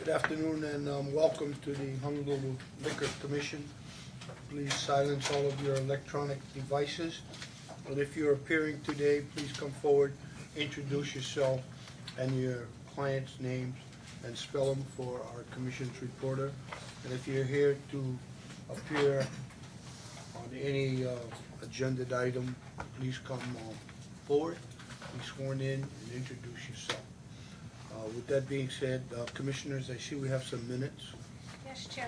Good afternoon and welcome to the Honolulu Liquor Commission. Please silence all of your electronic devices. And if you're appearing today, please come forward, introduce yourself and your client's names and spell them for our commission's reporter. And if you're here to appear on any agenda item, please come forward, be sworn in and introduce yourself. With that being said, Commissioners, I see we have some minutes. Yes, Chair.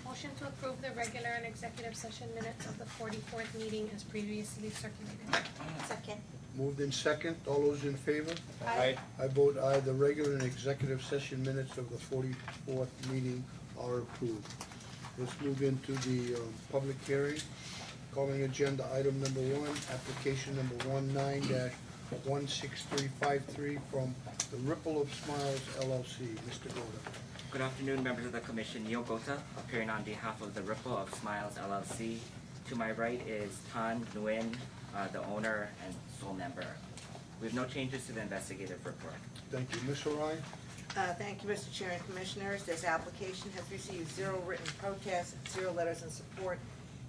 Motion to approve the regular and executive session minutes of the 44th meeting as previously circulated. Second. Moved in second. All those in favor? Aye. I vote aye. The regular and executive session minutes of the 44th meeting are approved. Let's move into the public hearing. Calling agenda item number 1, application number 19-16353 from the Ripple of Smiles LLC. Mr. Goda. Good afternoon, members of the Commission. Neil Gota, appearing on behalf of the Ripple of Smiles LLC. To my right is Tan Nguyen, the owner and sole member. We have no changes to the investigative report. Thank you. Ms. Harai? Thank you, Mr. Chair and Commissioners. This application has received 0 written protests, 0 letters in support.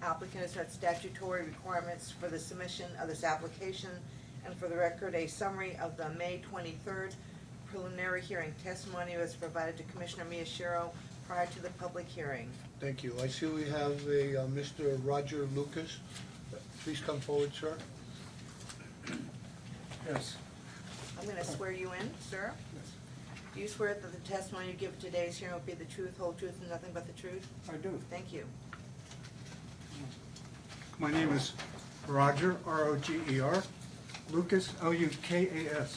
Applicant has met statutory requirements for the submission of this application. And for the record, a summary of the May 23rd preliminary hearing testimony was provided to Commissioner Miyashiro prior to the public hearing. Thank you. I see we have a Mr. Roger Lucas. Please come forward, sir. Yes. I'm going to swear you in, sir. Yes. Do you swear that the testimony you give at today's hearing will be the truth, whole truth, and nothing but the truth? I do. Thank you. My name is Roger, R-O-G-E-R, Lucas, L-U-K-A-S.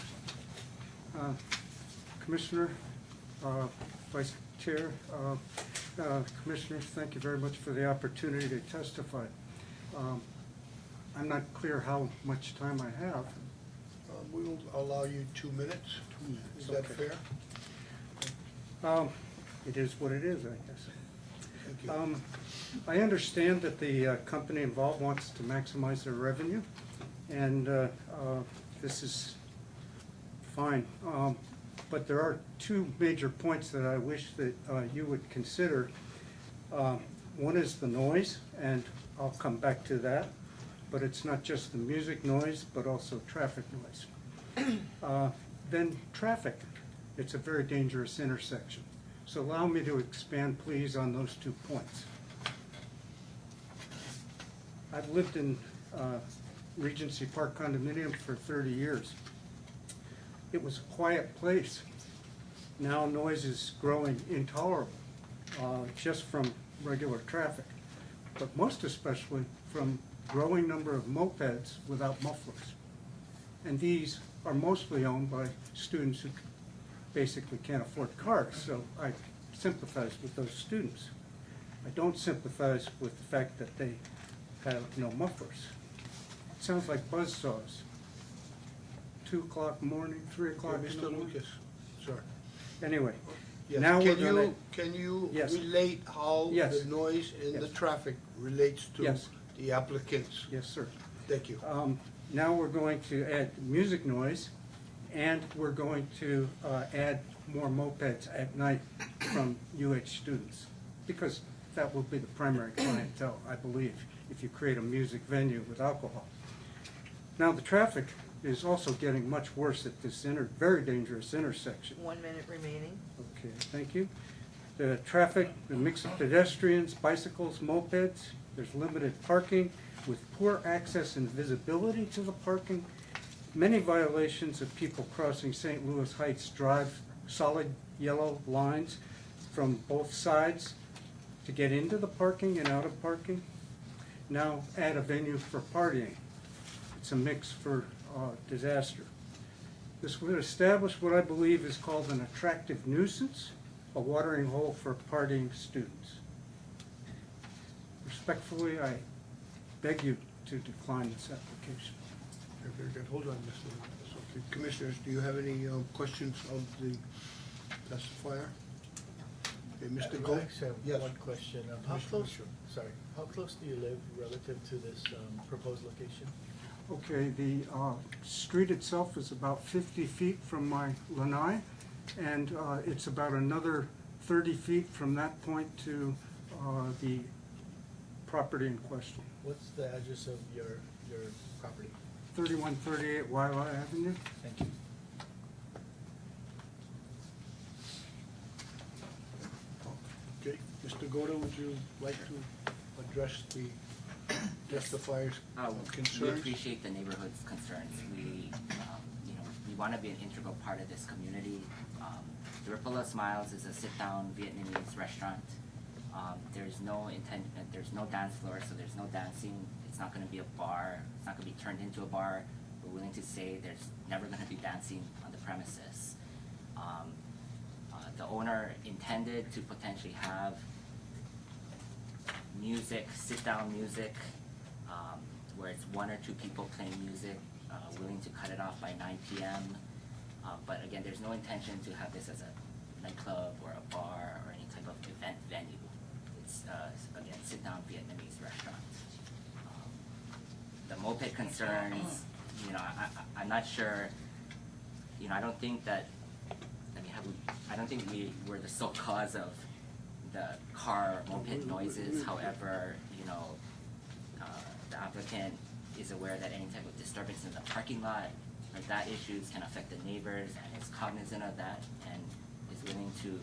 Commissioner, Vice Chair, Commissioners, thank you very much for the opportunity to testify. I'm not clear how much time I have. We will allow you 2 minutes. 2 minutes, Is that okay. fair? It is what it is, I guess. Thank you. I understand that the company involved wants to maximize their revenue, and this is fine. But there are 2 major points that I wish that you would consider. One is the noise, and I'll come back to that. But it's not just the music noise, but also traffic noise. Then traffic. It's a very dangerous intersection. So allow me to expand, please, on those 2 points. I've lived in Regency Park condominium for 30 years. It was a quiet place. Now noise is growing intolerable, just from regular traffic, but most especially from growing number of mopeds without mufflers. And these are mostly owned by students who basically can't afford cars, so I sympathize with those students. I don't sympathize with the fact that they have no mufflers. It sounds like buzzsaws. 2 o'clock in the morning, 3 o'clock in the Mr. morning. Lucas, sir. Anyway, Yes. now Can you Yes. relate how Yes. the noise in the Yes. traffic relates to Yes. the applicants? Yes, sir. Thank you. Now we're going to add music noise, and we're going to add more mopeds at night from UH students, because that will be the primary clientele, I believe, if you create a music venue with alcohol. Now the traffic is also getting much worse at this very dangerous intersection. 1 minute remaining. Okay, thank you. The traffic, the mix of pedestrians, bicycles, mopeds, there's limited parking with poor access and visibility to the parking. Many violations of people crossing St. Louis Heights Drive, solid yellow lines from both sides to get into the parking and out of parking. Now add a venue for partying. It's a mix for disaster. This would establish what I believe is called an attractive nuisance, a watering hole for partying students. Respectfully, I beg you to decline this application. Okay, very good. Hold on, Mr. Lucas. Okay. Commissioners, do you have any questions of the testifier? Okay, Mr. I Gold? actually have Yes. one question. How Commissioner close, Mitchell. sorry, how close do you live relative to this proposed location? Okay, the street itself is about 50 feet from my lanai, and it's about another 30 feet from that point to the property in question. What's the address of your property? 3138 Waila Avenue. Thank you. Okay, Mr. Goda, would you like to address the testifiers' We concerns? appreciate the neighborhood's concerns. We, we want to be an integral part of this community. The Ripple of Smiles is a sit-down Vietnamese restaurant. There's no there's no dance floor, so there's no dancing. It's not going to be a bar. It's not going to be turned into a bar. We're willing to say there's never going to be dancing on the premises. The owner intended to potentially have music, sit-down music, where it's one or two people playing music, willing to cut it off by 9 p.m. But again, there's no intention to have this as a nightclub or a bar or any type of event venue. It's, again, sit-down Vietnamese restaurant. The moped concerns, I'm not sure, I don't think that, I don't think we were the sole cause of the car moped noises. However, the applicant is aware that any type of disturbance in the parking lot or that issues can affect the neighbors and is cognizant of that and is willing to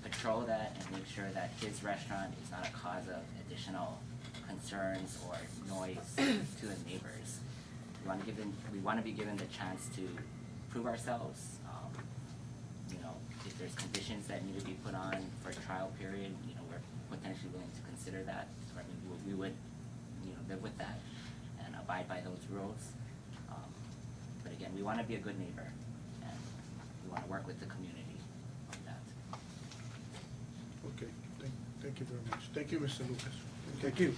patrol that and make sure that his restaurant is not a cause of additional concerns or noise to the neighbors. We want to be given the chance to prove ourselves. If there's conditions that need to be put on for a trial period, we're potentially willing to consider that. I mean, we would, live with that and abide by those rules. But again, we want to be a good neighbor and we want to work with the community on that. Okay, thank you very much. Thank you, Mr. Lucas. Thank you.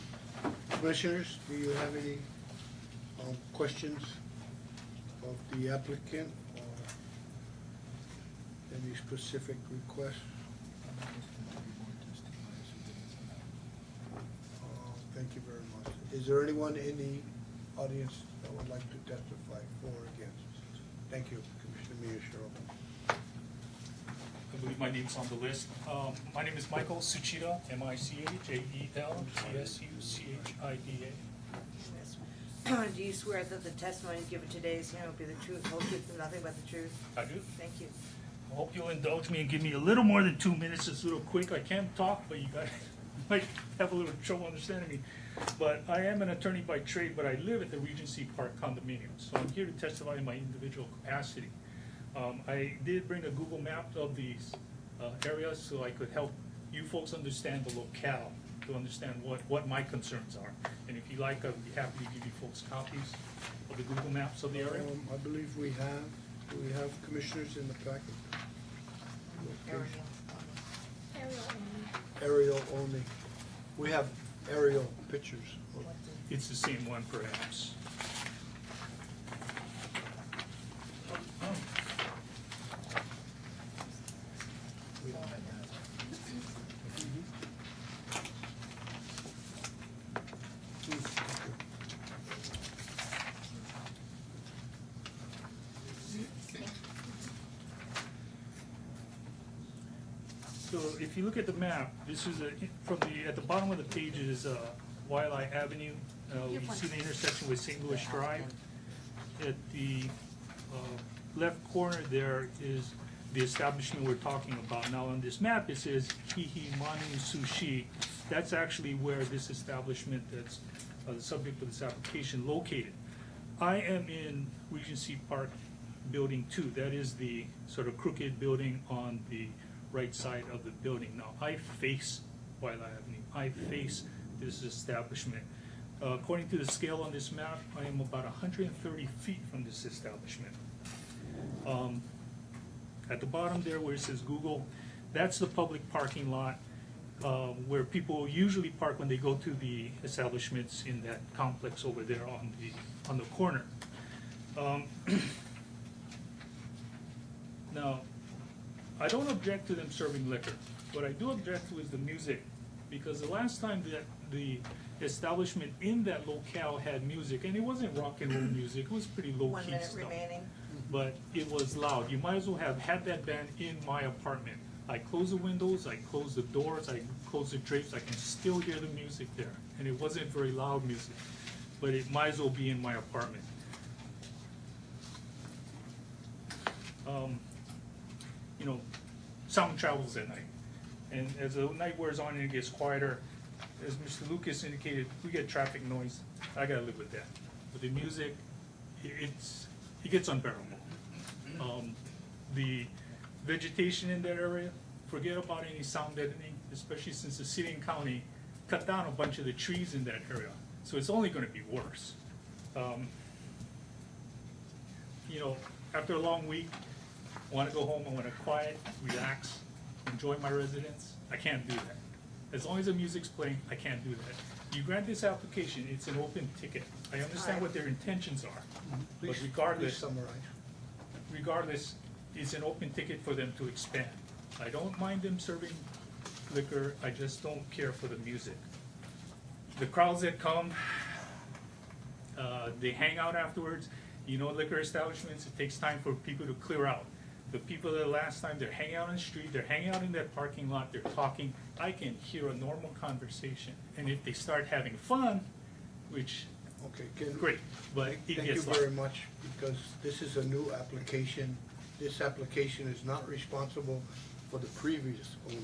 Commissioners, do you have any questions of the applicant or any specific requests? Thank you very much. Is there anyone in the audience that would like to testify for or against? Thank you, Commissioner Miyashiro. I believe my name's on the list. My name is Michael Suchida, M-I-C-H-A-E-L, C-S-U-C-H-I-D-A. Do you swear that the testimony given today is going to be the truth, whole truth, and nothing but the truth? I do. Thank you. I hope you'll indulge me and give me a little more than 2 minutes. It's a little quick. I can't talk, but you guys might have a little trouble understanding me. But I am an attorney by trade, but I live at the Regency Park condominium. So I'm here to testify in my individual capacity. I did bring a Google map of these areas so I could help you folks understand the locale, to understand what my concerns are. And if you like, I'd be happy to give you folks copies of the Google maps of the area. I believe we have commissioners in the packet. Aerial only. Aerial only. We have aerial pictures. It's the same one perhaps. So if you look at the map, this is at the bottom of the page is Waialae Avenue. You see the intersection with St. Louis Drive. At the left corner there is the establishment we're talking about. Now on this map it says Hihi Manu Sushi. That's actually where this establishment that's the subject of this application located. I am in Regency Park Building 2. That is the sort of crooked building on the right side of the building. Now I face Waialae Avenue. I face this establishment. According to the scale on this map, I am about 130 feet from this establishment. At the bottom there where it says Google, that's the public parking lot where people usually park when they go to the establishments in that complex over there on the corner. Now, I don't object to them serving liquor. What I do object to is the music, because the last time that the establishment in that locale had music, and it wasn't rock and roll music, it was pretty low-key 1 minute stuff. remaining. But it was loud. You might as well have had that band in my apartment. I close the windows, I close the doors, I close the drapes, I can still hear the music there. And it wasn't very loud music, but it might as well be in my apartment. You know, sound travels at night. And as the night wears on and it gets quieter, as Mr. Lucas indicated, we get traffic noise. I gotta live with that. But the music, it gets unbearable. The vegetation in that area, forget about any sound editing, especially since the city and county cut down a bunch of the trees in that area. So it's only gonna be worse. You know, after a long week, I wanna go home, I wanna quiet, relax, enjoy my residence. I can't do that. As long as the music's playing, I can't do that. You grant this application, it's an open ticket. I understand what their intentions are, but Please regardless, summarize. it's an open ticket for them to expand. I don't mind them serving liquor, I just don't care for the music. The crowds that come, they hang out afterwards. You know, liquor establishments, it takes time for people to clear out. The people that last time, they're hanging out on the street, they're hanging out in that parking lot, they're talking. I can hear a normal conversation. And if they start having fun, which, Okay, great, but it thank you gets very loud. much, because this is a new application. This application is not responsible for the previous owners.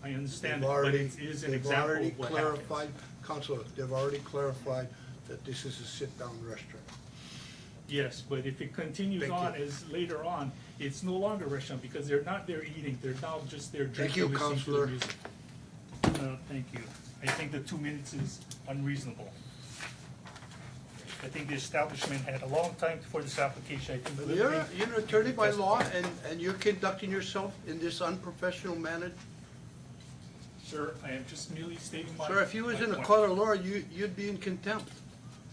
I understand, They've it, but already- it is an they've example already of what clarified, happens. Counselor, they've already clarified that this is a sit-down restaurant. Yes, but if it continues Thank on you. as later on, it's no longer a restaurant because they're not there eating, they're now just there Thank drinking, you, listening to the Counselor. music. Thank you. I think the 2 minutes is unreasonable. I think the establishment had a long time for this application. I think You're literally- an attorney by law, and you're conducting yourself in this unprofessional manner. Sir, I am just merely stating my. Sir, if you was my in a point. court of law, you'd be in contempt.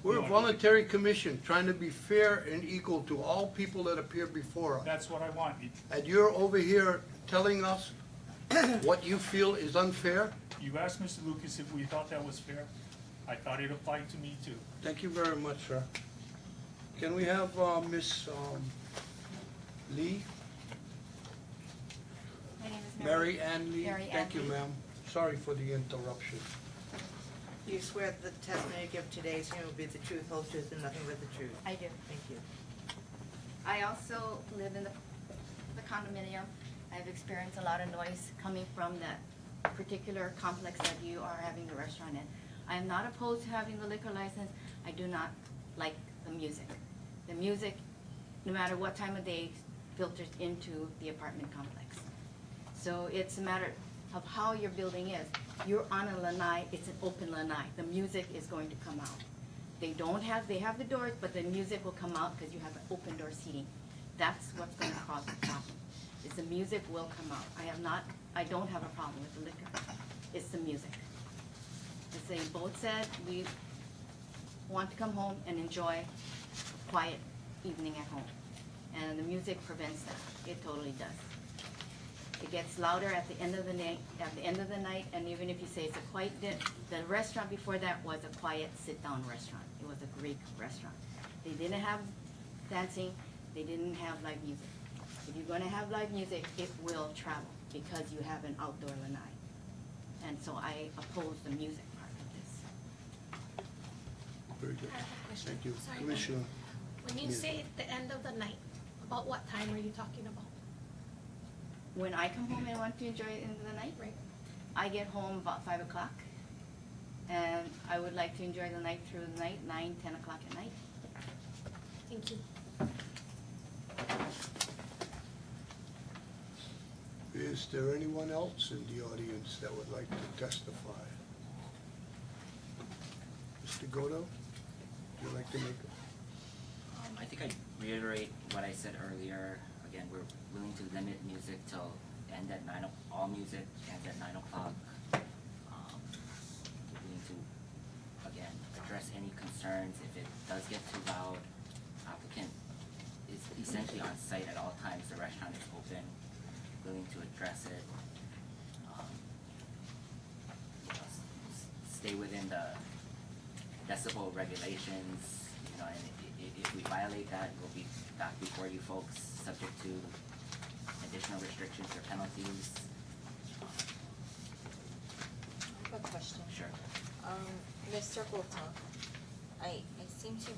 We're a No, I- voluntary commission, trying to be fair and equal to all people that appear before us. That's what I want. And you're over here telling us what you feel is unfair? You asked Mr. Lucas if we thought that was fair. I thought it applied to me too. Thank you very much, sir. Can we have Miss Lee? My name is Mary Ann Lee? Mary Ann Thank you, Lee. ma'am. Sorry for the interruption. Do you swear that the testimony you give today's hearing will be the truth, whole truth, and nothing but the truth? I do. Thank you. I also live in the condominium. I've experienced a lot of noise coming from that particular complex that you are having the restaurant in. I am not opposed to having the liquor license. I do not like the music. The music, no matter what time of day, filters into the apartment complex. So it's a matter of how your building is. You're on a lanai, it's an open lanai. The music is going to come out. They have the doors, but the music will come out because you have an open door seating. That's what's gonna cause the problem, is the music will come out. I don't have a problem with the liquor. It's the music. As they both said, we want to come home and enjoy a quiet evening at home. And the music prevents that. It totally does. It gets louder at the end of the night, and even if you say it's a quiet the restaurant before that was a quiet sit-down restaurant. It was a Greek restaurant. They didn't have dancing, they didn't have live music. If you're gonna have live music, it will travel because you have an outdoor lanai. And so I oppose the music part of this. Very good. I have a question. Thank you. Sorry, Commissioner, When you say the end of the night, about what time are you talking about? When I come home and want to enjoy it in the night, Right. I get home about 5 o'clock. And I would like to enjoy the night through the night, 9, 10 o'clock at night. Thank you. is there anyone else in the audience that would like to testify? Mr. Godo, would you like to make a? I think I reiterate what I said earlier. Again, we're willing to limit music till end at all music ends at 9 o'clock. We're willing to, again, address any concerns. If it does get too loud, applicant is essentially on site at all times. The restaurant is open, willing to address it. Stay within the decibel regulations, and if we violate that, we'll be back before you folks, subject to additional restrictions or penalties. question. Sure. Mr. Gota, I seem to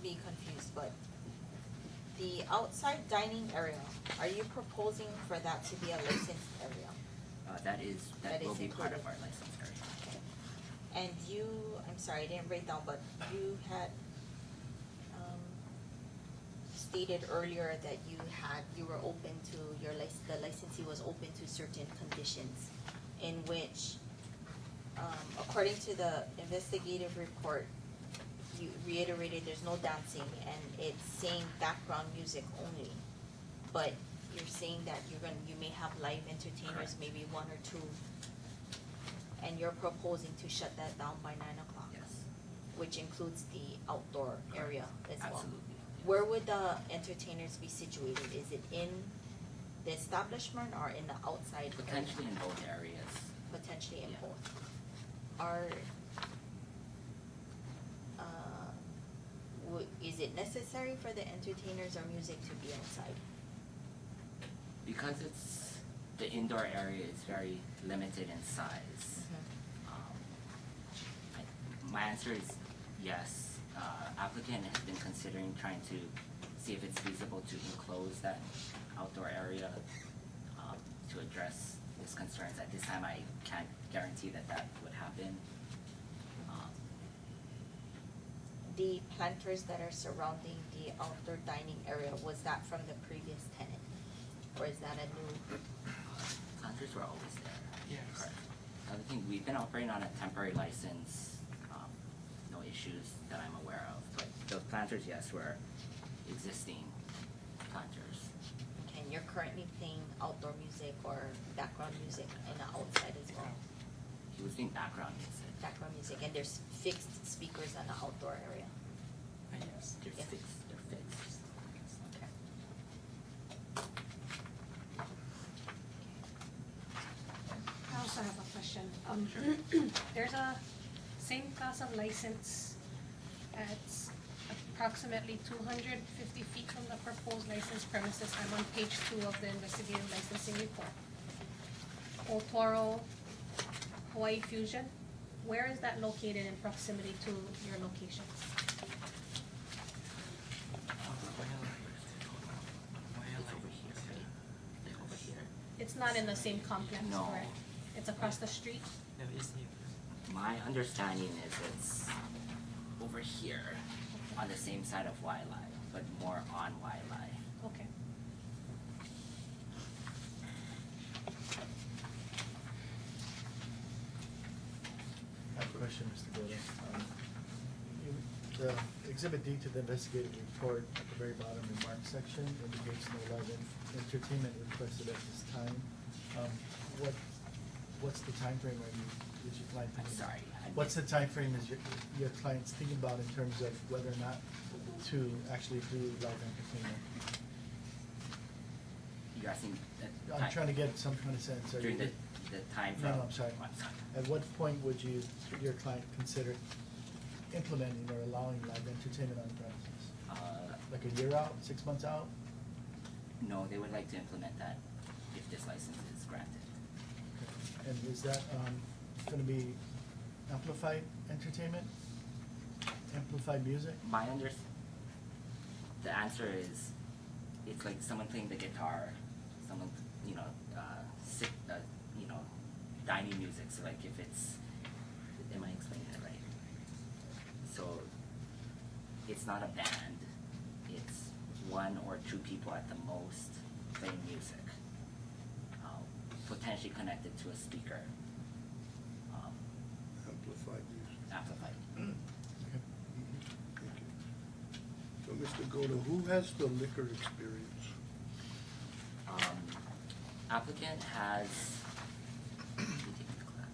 be confused, but the outside dining area, are you proposing for that to be a licensed area? That That will is be part of included. our license area. And you, I'm sorry, I didn't break down, but you had stated earlier that you were open to the licensee was open to certain conditions in which, according to the investigative report, you reiterated there's no dancing and it's saying background music only. But you're saying that you may have live entertainers, Correct. maybe one or two, and you're proposing to shut that down by 9 o'clock? Yes. Which includes the outdoor area as well? Absolutely. Where would the entertainers be situated? Is it in the establishment or in the outside? area? Potentially in both areas. Potentially in Yeah. both. Are, is it necessary for the entertainers or music to be outside? Because the indoor area is very limited in size. My answer is yes. Applicant has been considering trying to see if it's feasible to enclose that outdoor area to address his concerns. At this time, I can't guarantee that would happen. The planters that are surrounding the outdoor dining area, was that from the previous tenant? Or is that a new? Planters were always there. Yes. Correct. Other thing, we've been operating on a temporary license, no issues that I'm aware of. But those planters, yes, were existing planters. Okay, and you're currently playing outdoor music or background music in the outside as well? He was doing background music. Background music, and there's fixed speakers in the outdoor area? Yes, they're Yeah. fixed. They're fixed. Okay. I also have a question. There's a same class of license at approximately 250 feet from the proposed licensed premises. I'm on page 2 of the investigative licensing report. Otoro Hawaii Fusion, where is that located in proximity to your location? It's over here, right? Like over here. It's not in the same complex, No. correct? It's across the street? My understanding is it's over here on the same side of Wailai, but more on Wailai. Okay. I have a question, Mr. Gota. The exhibit D to the investigative report at the very bottom remarks section indicates no live entertainment requested at this time. What's the timeframe is your client I'm thinking? sorry. What's the timeframe is your client's thinking about in terms of whether or not to actually do live entertainment? You're asking the I'm trying to get some kind of sense. Are during you- the time No, frame. no, I'm sorry. I'm sorry. At what point would your client consider implementing or allowing live entertainment on the premises? Like a year out, 6 months out? No, they would like to implement that if this license is granted. Okay. And is that gonna be amplified entertainment? Amplified music? The answer is, it's like someone playing the guitar, someone, dining music, so like if it's, am I explaining it right? So, it's not a band, it's one or two people at the most playing music, potentially connected to a speaker, Amplified music. amplified. Okay. So, Mr. Goto, who has the liquor experience? Applicant has, let me take the class.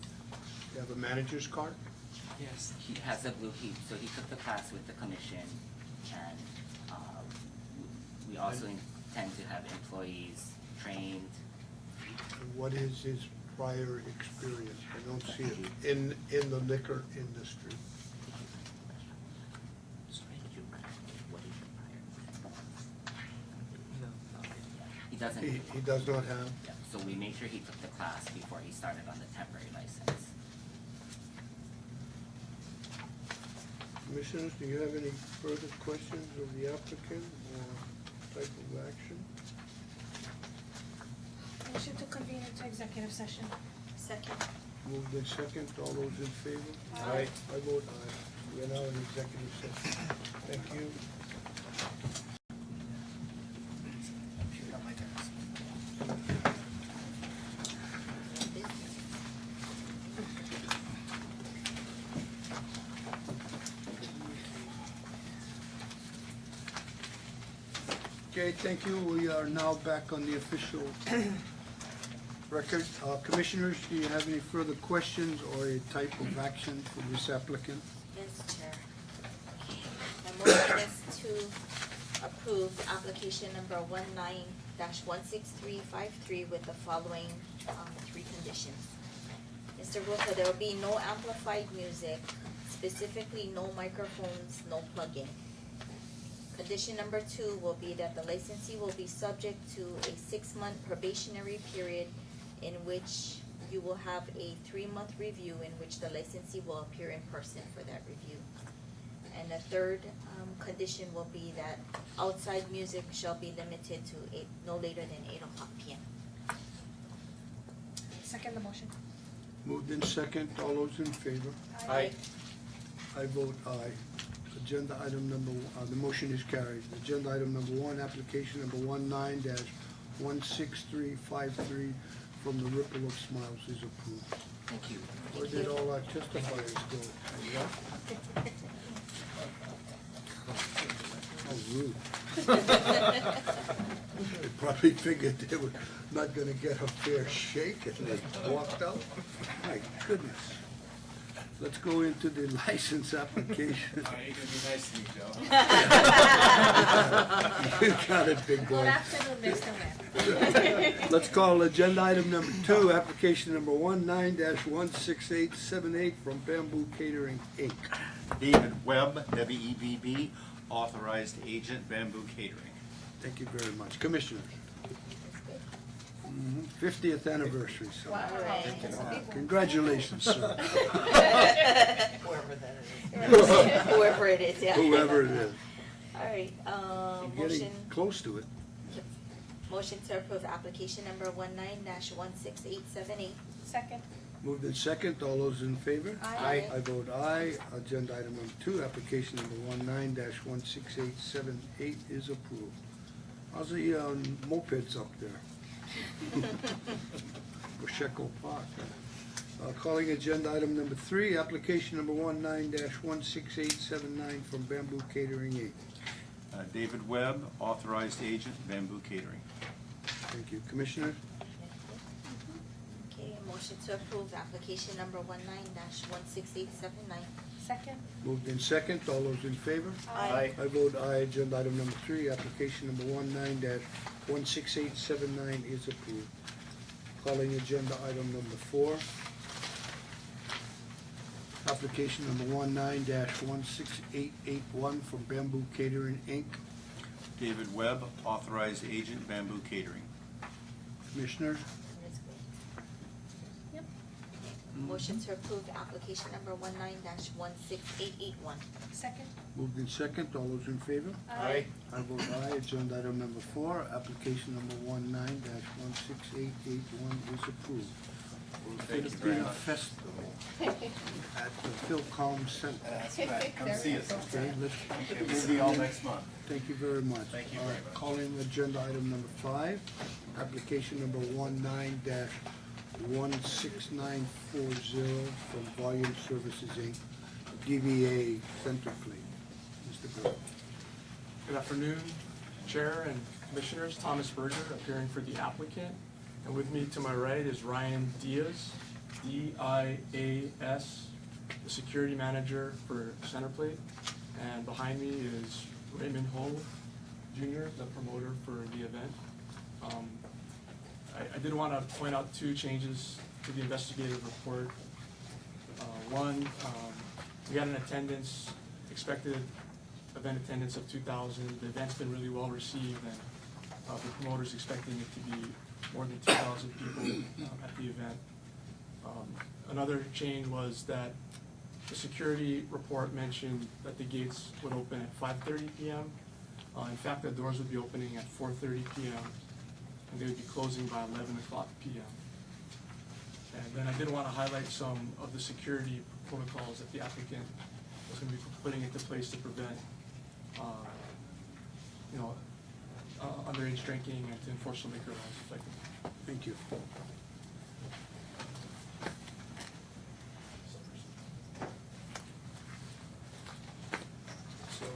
You have a manager's card? Yes. He has a so he took the class with the commission, and we also intend to have employees trained. And what is his prior experience? I don't see it in the liquor industry. What is your prior? He doesn't. He does not have? Yeah, so we made sure he took the class before he started on the temporary license. Commissioners, do you have any further questions of the applicant or type of action? Motion to convene into executive session. Second. Moved in second, all those in favor? Aye. I vote aye. We are now in executive session. Thank you. Okay, thank you. We are now back on the official record. Commissioners, do you have any further questions or a type of action for this applicant? Yes, Chair. My motion is to approve application number 19-16353 with the following three conditions. Mr. Roca, there will be no amplified music, specifically no microphones, no plug-in. Condition number 2 will be that the licensee will be subject to a 6-month probationary period in which you will have a 3-month review in which the licensee will appear in person for that review. And the third condition will be that outside music shall be limited to no later than 8:00 p.m. Second the motion. Moved in second, all those in favor? Aye. I vote aye. Agenda item number, the motion is carried. Agenda item number 1, application number 19-16353 from the Ripple of Smiles is approved. Thank you. Where did all our testifiers go? How rude. They probably figured they were not gonna get a fair shake and they walked out. My goodness. Let's go into the license application. You can be nice to me, Joe. You got it, big Good boy. afternoon, Mr. Mayor. Let's call agenda item number 2, application number 19-16878 from Bamboo Catering, Inc. David Webb, WEBB, authorized agent, Bamboo Catering. Thank you very much. Commissioners. 50th anniversary. so- Congratulations, sir. Whoever that is. Whoever it is, yeah. Whoever it is. All right, You're motion, getting close to it. motion to approve application number 19-16878. Second. Moved in second, all those in favor? Aye. I vote aye. Agenda item number 2, application number 19-16878 is approved. How's the mopeds up there? Pacheco Park. Calling agenda item number 3, application number 19-16879 from Bamboo Catering, Inc. David Webb, authorized agent, Bamboo Catering. Thank you. Commissioner? Okay, motion to approve application number 19-16879. Second. Moved in second, all those in favor? Aye. I vote aye. Agenda item number 3, application number 19-16879 is approved. Calling agenda item number 4, application number 19-16881 from Bamboo Catering, Inc. David Webb, authorized agent, Bamboo Catering. Commissioners? Yep. Motion to approve application number 19-16881. Second. Moved in second, all those in favor? Aye. I vote aye. Agenda item number 4, application number 19-16881 is approved. For Thank you very Filipino much. Festival at the Philcom Center. That's right. Come see us. Okay, let's. We'll see you all next month. Thank you very much. Thank you very much. Calling agenda item number 5, application number 19-16940 from Volume Services, Inc., DVA Center Clean. Mr. Burke. Good afternoon, Chair and Commissioners. Thomas Berger appearing for the applicant. And with me to my right is Ryan Diaz, D-I-A-S, the security manager for Centerplate. And behind me is Raymond Ho Jr., the promoter for the event. I did want to point out 2 changes to the investigative report. One, we had an attendance, expected event attendance of 2,000. The event's been really well received, and the promoter's expecting it to be more than 2,000 people at the event. Another change was that The security report mentioned that the gates would open at 5:30 PM. In fact, the doors would be opening at 4:30 PM, and they would be closing by 11 o'clock PM. And then I did want to highlight some of the security protocols that the applicant was going to be putting into place to prevent, underage drinking and to enforce the liquor laws effectively. Thank you. So,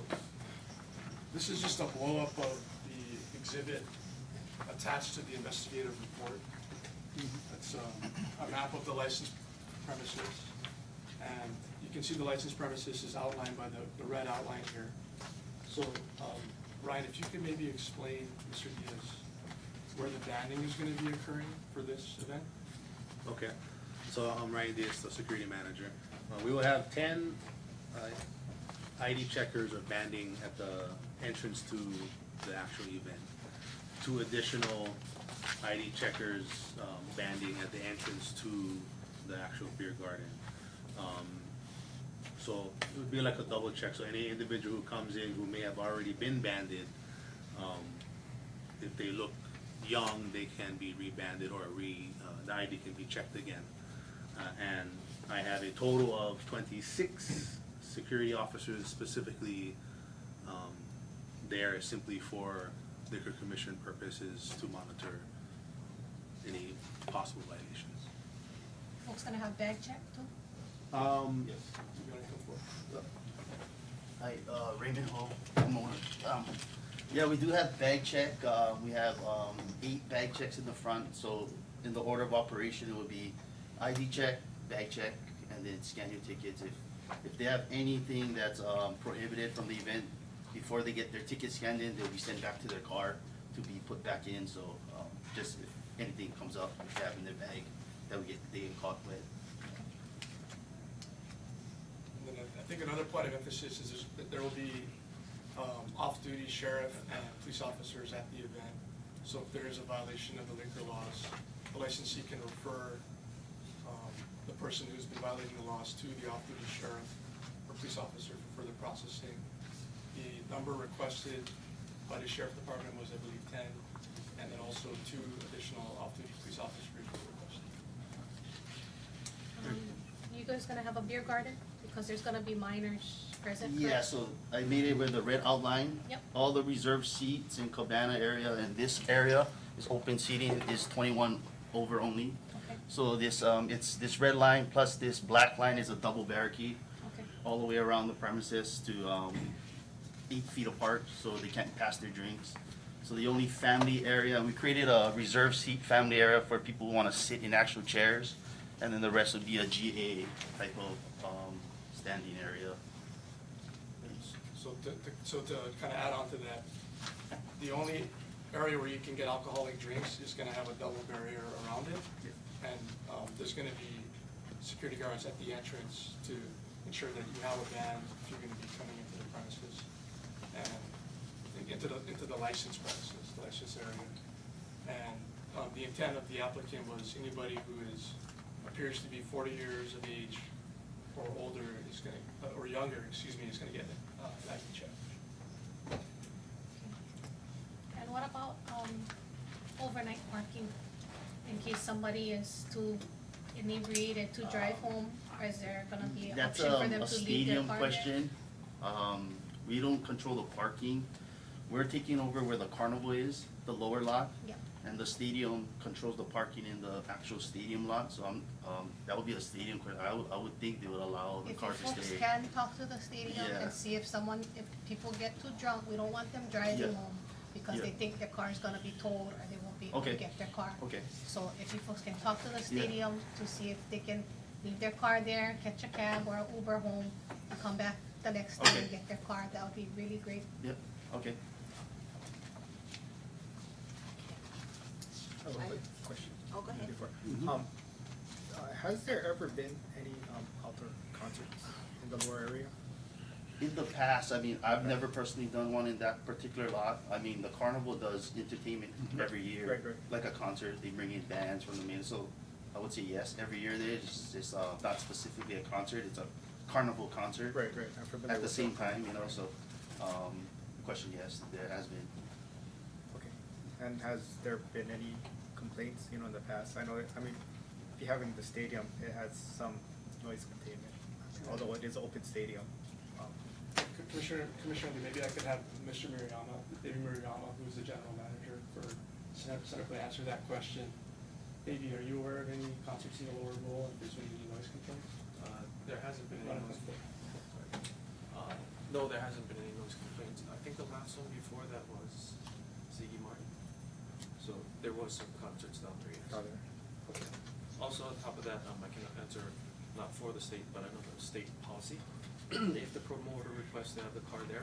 this is just a blow-up of the exhibit attached to the investigative report. It's a map of the licensed premises, and you can see the licensed premises is outlined by the red outline here. So, Ryan, if you could maybe explain, Mr. Diaz, where the banding is gonna be occurring for this event? Okay, so I'm Ryan Diaz, the security manager. We will have 10 ID checkers or banding at the entrance to the actual event. 2 additional ID checkers banding at the entrance to the actual beer garden. So it would be like a double check, so any individual who comes in who may have already been banded, if they look young, they can be rebanded or the ID can be checked again. And I have a total of 26 security officers specifically there simply for liquor commission purposes to monitor any possible violations. Folks gonna have bag check too? Yes. You wanna come forward? Hi, Raymond Ho, homeowner. Yeah, we do have bag check. We have 8 bag checks in the front, so in the order of operation, it would be ID check, bag check, and then scan your tickets. If they have anything that's prohibited from the event, before they get their ticket scanned in, they'll be sent back to their car to be put back in, so just if anything comes up, if they have in their bag, they get caught with. And then I think another point of emphasis is that there will be off-duty sheriff and police officers at the event. So if there is a violation of the liquor laws, the licensee can refer the person who's been violating the laws to the off-duty sheriff or police officer for further processing. The number requested by the sheriff department was, I believe, 10, and then also 2 additional off-duty police officers were requested. You guys gonna have a beer garden? Because there's gonna be minors present, Yeah, correct? so I made it with the red outline. Yep. All the reserved seats in Cabana area and this area is open seating, is 21 over only. Okay, So this, it's this red line plus this black line is a double barricade okay. all the way around the premises to 8 feet apart, so they can't pass their drinks. So the only family area, we created a reserved seat family area for people who wanna sit in actual chairs, and then the rest would be a GA type of standing area. So to kind of add on to that, the only area where you can get alcoholic drinks is going to have a double barrier around it. And there's going to be security guards at the entrance to ensure that you have a ban if you're going to be coming into the premises and into the licensed premises, the licensed area. And the intent of the applicant was anybody who appears to be 40 years of age or older is going to, or younger, excuse me, is going to get an ID check. And what about overnight parking? In case somebody is too inebriated to drive home, or is there gonna be an That's option for them a to leave their stadium car there? question. We don't control the parking. We're taking over where the carnival is, the lower lot. Yep. And the stadium controls the parking in the actual stadium lot, so that would be a stadium question. I would think they would allow the If you cars to folks stay. can talk to the stadium Yeah. and see if people get too drunk, we don't want them driving Yeah. home because Yeah. they think their car is gonna be towed or they won't be able to Okay. get their car. Okay. So if you folks can talk to the stadium to see if they can leave their car there, catch a cab or an Uber home, and come back the next day and Okay. get their car, that would be really great. Yep, okay. I have a quick question. Oh, go ahead. Before. Mhm. Has there ever been any outdoor concerts in the lower area? In the past, I mean, I've never personally done one in that particular lot. I mean, the carnival does entertainment every year. Right. Like a concert, they bring in bands from the main, so I would say yes, every year there is, it's not specifically a concert, it's a carnival concert. Right, I'm familiar At the with same that. time, so, question, yes, there has been. Okay. And has there been any complaints, in the past? I mean, if you're having the stadium, it has some noise containment, although it is an open stadium. Commissioner, maybe I could have Mr. Murayama, David Murayama, who's the general manager for Centerplay, answer that question. Maybe, are you aware of any concerts in the lower bowl, if there's been any noise complaints? There hasn't been any noise. No, there hasn't been any noise complaints. I think the last one before that was Ziggy Martin. So there was some concerts down there, yes. Okay. Also, on top of that, I can answer not for the state, but I know the state policy. If the promoter requests to have the car there,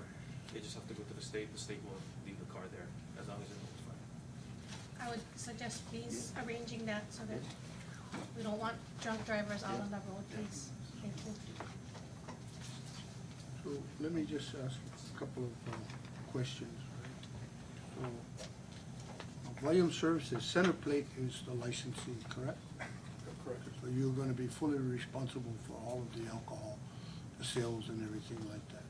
they just have to go to the state will leave the car there, as long as it's notified. I would suggest please arranging that so that we don't want drunk drivers out on the road, please. Thank you. So let me just ask a couple of questions, right? So, Volume Services, Centerplate is the licensee, correct? Correct. So you're gonna be fully responsible for all of the alcohol, the sales and everything like that,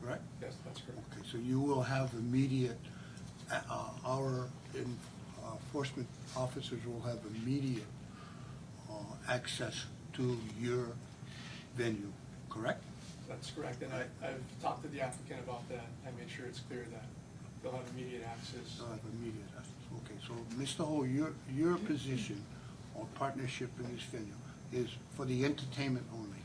correct? Yes, that's correct. Okay, so you will have immediate, our enforcement officers will have immediate access to your venue, correct? That's correct, and I've talked to the applicant about that. I made sure it's clear that they'll have immediate access. They'll have immediate access, okay. So, Mr. Ho, your position or partnership in this venue is for the entertainment only?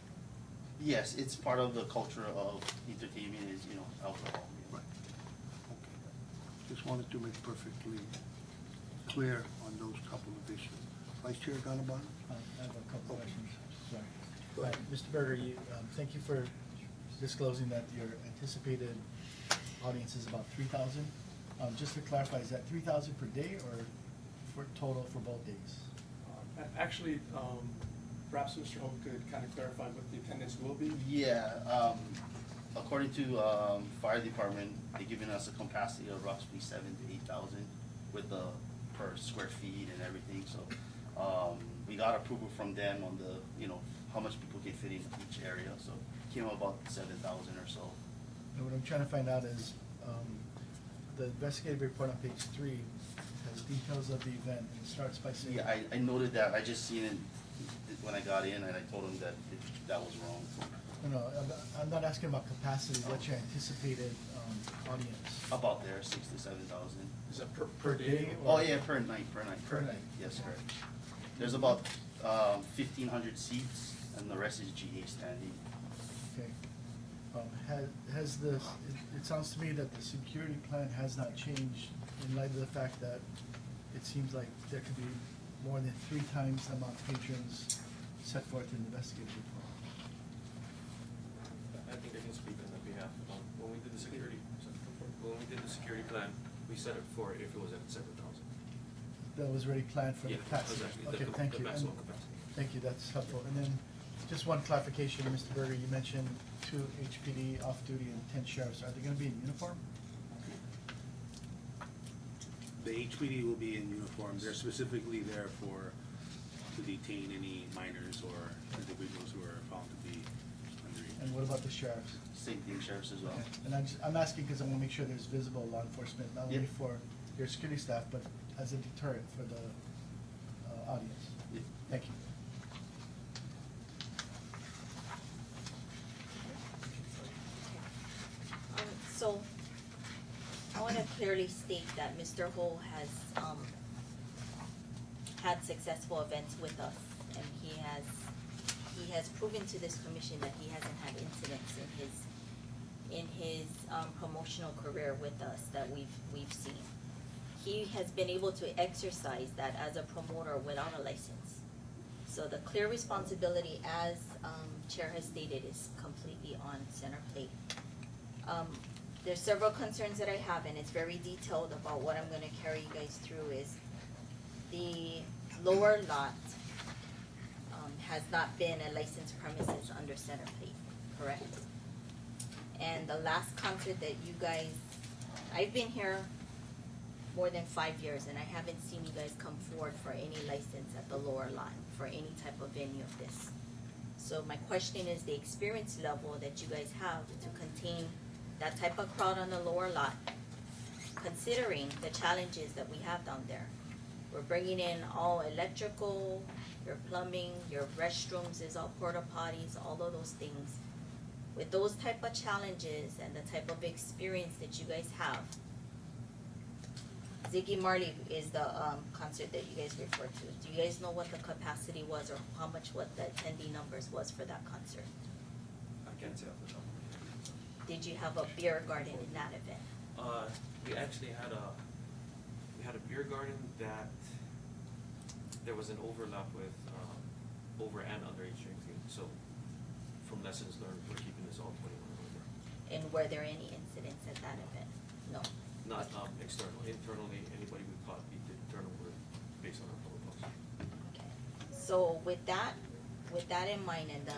Yes, it's part of the culture of entertainment is, alcohol. Right. Okay. Just wanted to make perfectly clear on those couple of issues. Vice Chair Gannabon? I have a couple of questions, sorry. Mr. Berger, thank you for disclosing that your anticipated audience is about 3,000. Just to clarify, is that 3,000 per day or for total for both days? Actually, perhaps Mr. Hope could kind of clarify what the attendance will be. Yeah, according to fire department, they're giving us a capacity of roughly 7,000 to 8,000 with the per square feet and everything. So we got approval from them on the how much people can fit in each area. So it came out about 7,000 or so. And what I'm trying to find out is the investigative report on page 3 has details of the event, and it starts by saying. Yeah, I noted that. I just seen it when I got in, and I told them that that was wrong. No, I'm not asking about capacity. What's your anticipated audience? About there, 6,000 to 7,000. Is that per day? Oh yeah, per night. Per night. Yes, correct. There's about 1,500 seats, and the rest is GA standing. Okay. Has the, it sounds to me that the security plan has not changed in light of the fact that it seems like there could be more than 3 times the amount of patrons set forth in the investigative report. I think I can speak on their behalf. When we did the security plan, we set it for if it was at 7,000. That was already planned for the Yeah, tax. exactly. Okay, The thank you. maximum And- capacity. Thank you, that's helpful. And then, just one clarification, Mr. Berger, you mentioned 2 HPD off-duty and 10 sheriffs. Are they gonna be in uniform? The HPD will be in uniform. They're specifically there to detain any minors or individuals who are found to be underage. And what about the sheriffs? Same thing, sheriffs as well. Okay. And I'm asking because I wanna make sure there's visible law enforcement, not only Yep. for your security staff, but as a deterrent for the audience. Yep. Thank you. So, I wanna clearly state that Mr. Ho has, had successful events with us, and he has proven to this commission that he hasn't had incidents in his promotional career with us that we've seen. He has been able to exercise that as a promoter without a license. So the clear responsibility, as Chair has stated, is completely on Centerplate. There's several concerns that I have, and it's very detailed about what I'm gonna carry you guys through is the lower lot has not been a licensed premises under Centerplate, correct? And the last concert that you guys, I've been here more than 5 years, and I haven't seen you guys come forward for any license at the lower lot for any type of venue of this. So my question is the experience level that you guys have to contain that type of crowd on the lower lot, considering the challenges that we have down there. We're bringing in all electrical, your plumbing, your restrooms is all porta potties, all of those things. With those type of challenges and the type of experience that you guys have, Ziggy Marley is the concert that you guys refer to. Do you guys know what the capacity was or how much what the attendee numbers was for that concert? I can't say off the top of my head. Did you have a beer garden in that event? We actually had a beer garden that there was an overlap with over and underage drinking. So from lessons learned, we're keeping this all 21 and over. And were there any incidents at that event? No. Not external. Internally, anybody we caught, we did turnover based on our protocols. Okay. So with that in mind, and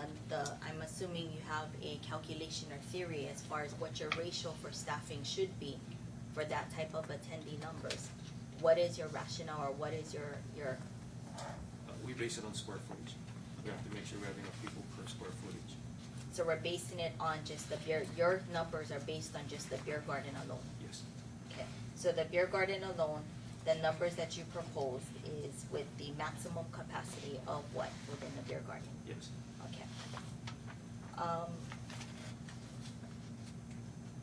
I'm assuming you have a calculation or theory as far as what your ratio for staffing should be for that type of attendee numbers. What is your rationale or what is your We base it on square footage. We have to make sure we have enough people per square footage. so we're basing it on just the beer, your numbers are based on just the beer garden alone? Yes. Okay, so the beer garden alone, the numbers that you proposed is with the maximum capacity of what within the beer garden? Yes. Okay.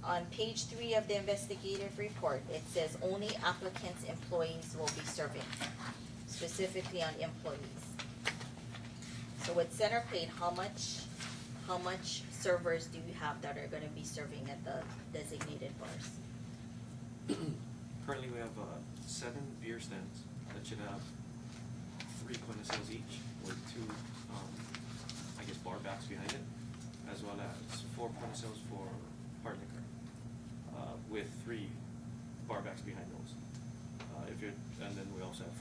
On page 3 of the investigative report, it says only applicants' employees will be serving, specifically on employees. So with Centerplate, how much servers do you have that are gonna be serving at the designated bars? Currently, we have 7 beer stands that should have 3 quintessels each with 2, I guess, bar backs behind it, as well as 4 quintessels for hard liquor, with 3 bar backs behind those. And then we also have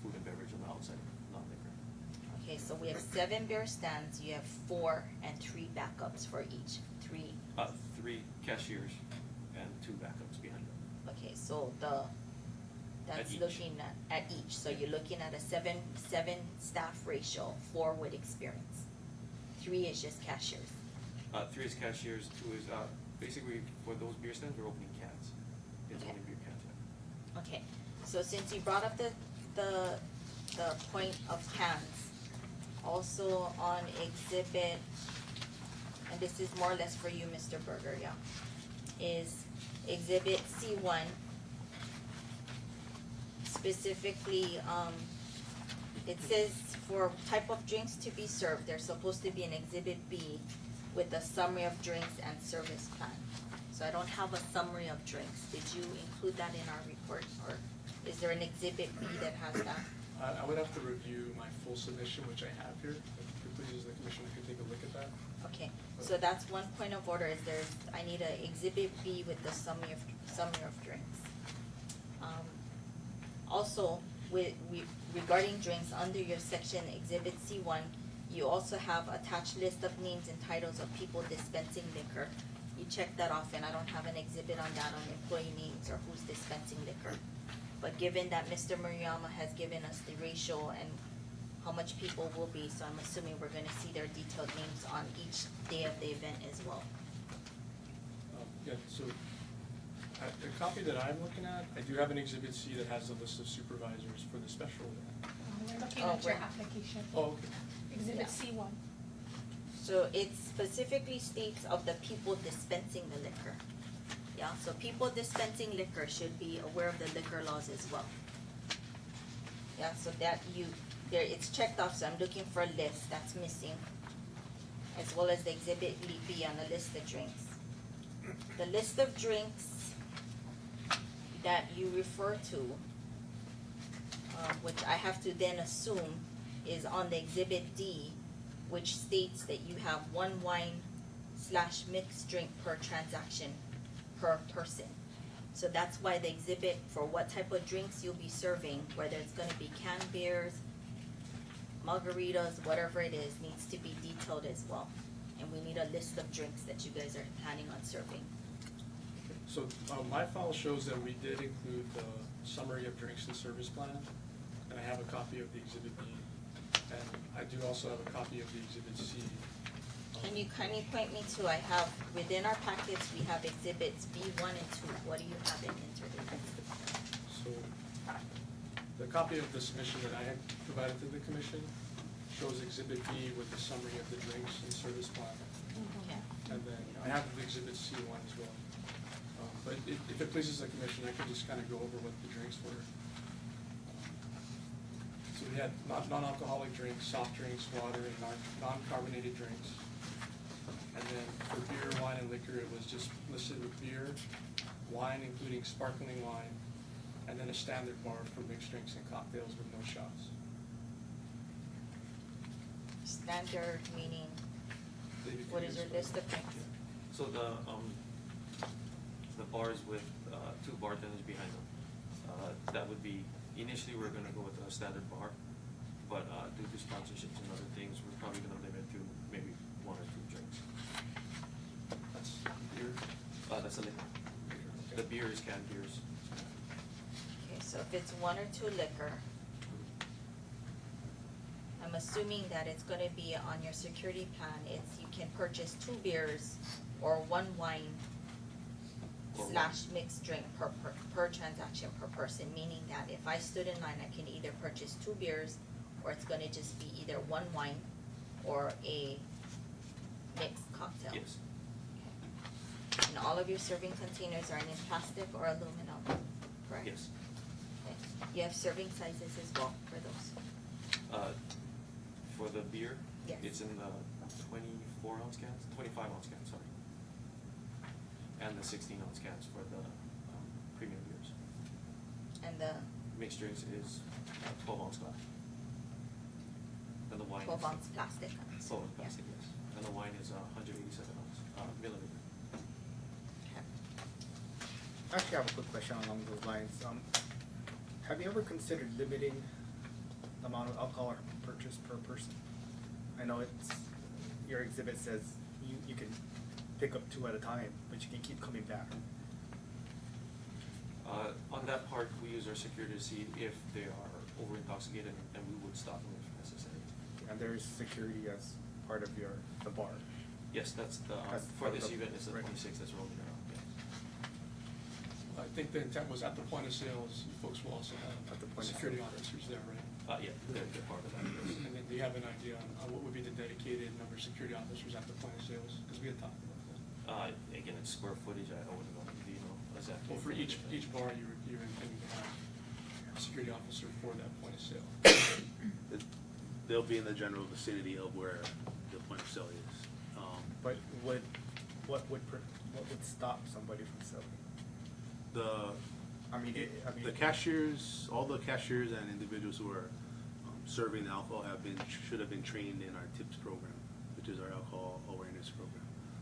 food and beverage on the outside, non-liquor. Okay, so we have 7 beer stands, you have 4 and 3 backups for each, 3. 3 cashiers and 2 backups behind them. Okay, so that's each. looking at each, so you're looking at a 7 staff ratio, 4 with experience. 3 is just cashiers. 3 is cashiers, 2 is, basically, for those beer stands, we're opening cans. It's Okay. only beer cans, yeah. Okay, so since you brought up the point of cans, also on exhibit, and this is more or less for you, Mr. Berger, yeah, is exhibit C1, specifically, it says for type of drinks to be served, there's supposed to be an exhibit B with a summary of drinks and service plan. So I don't have a summary of drinks. Did you include that in our report, or is there an exhibit B that has that? I would have to review my full submission, which I have here. If you please, as the commissioner, could take a look at that. Okay, so that's one point of order, is I need a exhibit B with the summary of drinks. Also, regarding drinks, under your section exhibit C1, you also have attached list of names and titles of people dispensing liquor. You check that off, and I don't have an exhibit on that on employee names or who's dispensing liquor. But given that Mr. Murayama has given us the ratio and how much people will be, so I'm assuming we're gonna see their detailed names on each day of the event as well. Yeah, so the copy that I'm looking at, I do have an exhibit C that has a list of supervisors for the special event. We're looking Oh, at your right. application. Oh, okay. Exhibit Yeah. C1. So it specifically states of the people dispensing the liquor. Yeah, so people dispensing liquor should be aware of the liquor laws as well. Yeah, so that it's checked off, so I'm looking for a list that's missing, as well as the exhibit B on the list of drinks. The list of drinks that you refer to, which I have to then assume is on the exhibit D, which states that you have 1 wine/mixed drink per transaction per person. So that's why the exhibit for what type of drinks you'll be serving, whether it's gonna be canned beers, margaritas, whatever it is, needs to be detailed as well. And we need a list of drinks that you guys are planning on serving. So my file shows that we did include the summary of drinks and service plan, and I have a copy of the exhibit B. And I do also have a copy of the Exhibit C. Can you kindly point me to, I have, within our packets, we have exhibits B1 and 2. What do you have in entered? So, the copy of the submission that I had provided to the commission shows Exhibit B with the summary of the drinks and service plan. Okay. And then I have the Exhibit C1 as well. But if it pleases the commission, I can just kind of go over what the drinks were. So we had non-alcoholic drinks, soft drinks, water, and non-carbonated drinks. And then for beer, wine, and liquor, it was just listed with beer, wine including sparkling wine, and then a standard bar for mixed drinks and cocktails with no shots. Standard meaning, what is your list of drinks? So the bars with two bartenders behind them, that would be, initially we're gonna go with a standard bar, but due to sponsorships and other things, we're probably gonna limit to maybe 1 or 2 drinks. That's beer. That's a liquor. The beer is canned beers. Okay, so if it's 1 or 2 liquor, I'm assuming that it's gonna be on your security plan, it's, you can purchase 2 beers or 1 wine / mixed drink per transaction per person, meaning that if I stood in line, I can either purchase 2 beers, or it's gonna just be either 1 wine or a mixed cocktail. Yes. And all of your serving containers are in plastic or aluminum, correct? Yes. Okay. You have serving sizes as well for those? For the beer, Yes. it's in the 24-ounce cans, 25-ounce cans, sorry. And the 16-ounce cans for the premium beers. And the Mixed drinks is 12-ounce glass. And the wine 12 is ounce plastic. 12 ounce plastic, yes. And the wine is 187 milliliter. Okay. I actually have a quick question along those lines. Have you ever considered limiting the amount of alcohol purchased per person? I know it's, your exhibit says you can pick up 2 at a time, but you can keep coming back. On that part, we use our security to see if they are over intoxicated, and we would stop them if necessary. And there's security as part of the bar. Yes, that's the, That's for part of this the- event, it's the right. 26 that's rolling around, yeah. I think the intent was at the point of sales, you folks will also have At the point of security sale. officers there, right? Yeah, they're part of that, yes. And then do you have an idea on what would be the dedicated number of security officers at the point of sales? Because we had talked about that. Again, it's square footage, I wouldn't know, do you know exactly? Well, for each bar, you're intending to have a security officer for that point of sale. They'll be in the general vicinity of where the point of sale is. But what would stop somebody from selling? The The cashiers, all the cashiers and individuals who are serving alcohol should have been trained in our TIPS program, which is our alcohol awareness program.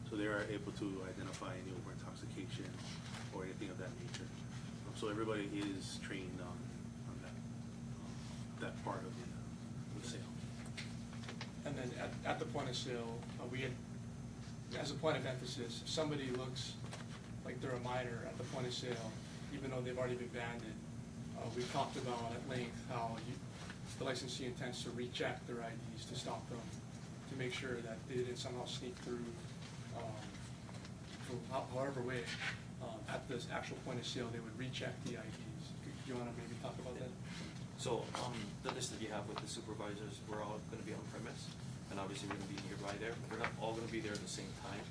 So they are able to identify any over intoxication or anything of that nature. So everybody is trained on that part of the sale. And then at the point of sale, we had, as a point of emphasis, if somebody looks like they're a minor at the point of sale, even though they've already been banded, we talked about at length how the licensee intends to recheck their IDs to stop them, to make sure that they didn't somehow sneak through, from however way, at this actual point of sale, they would recheck the IDs. Do you wanna maybe talk about that? So, the list that you have with the supervisors, we're all gonna be on premise, and obviously we're gonna be nearby there. We're not all gonna be there at the same time,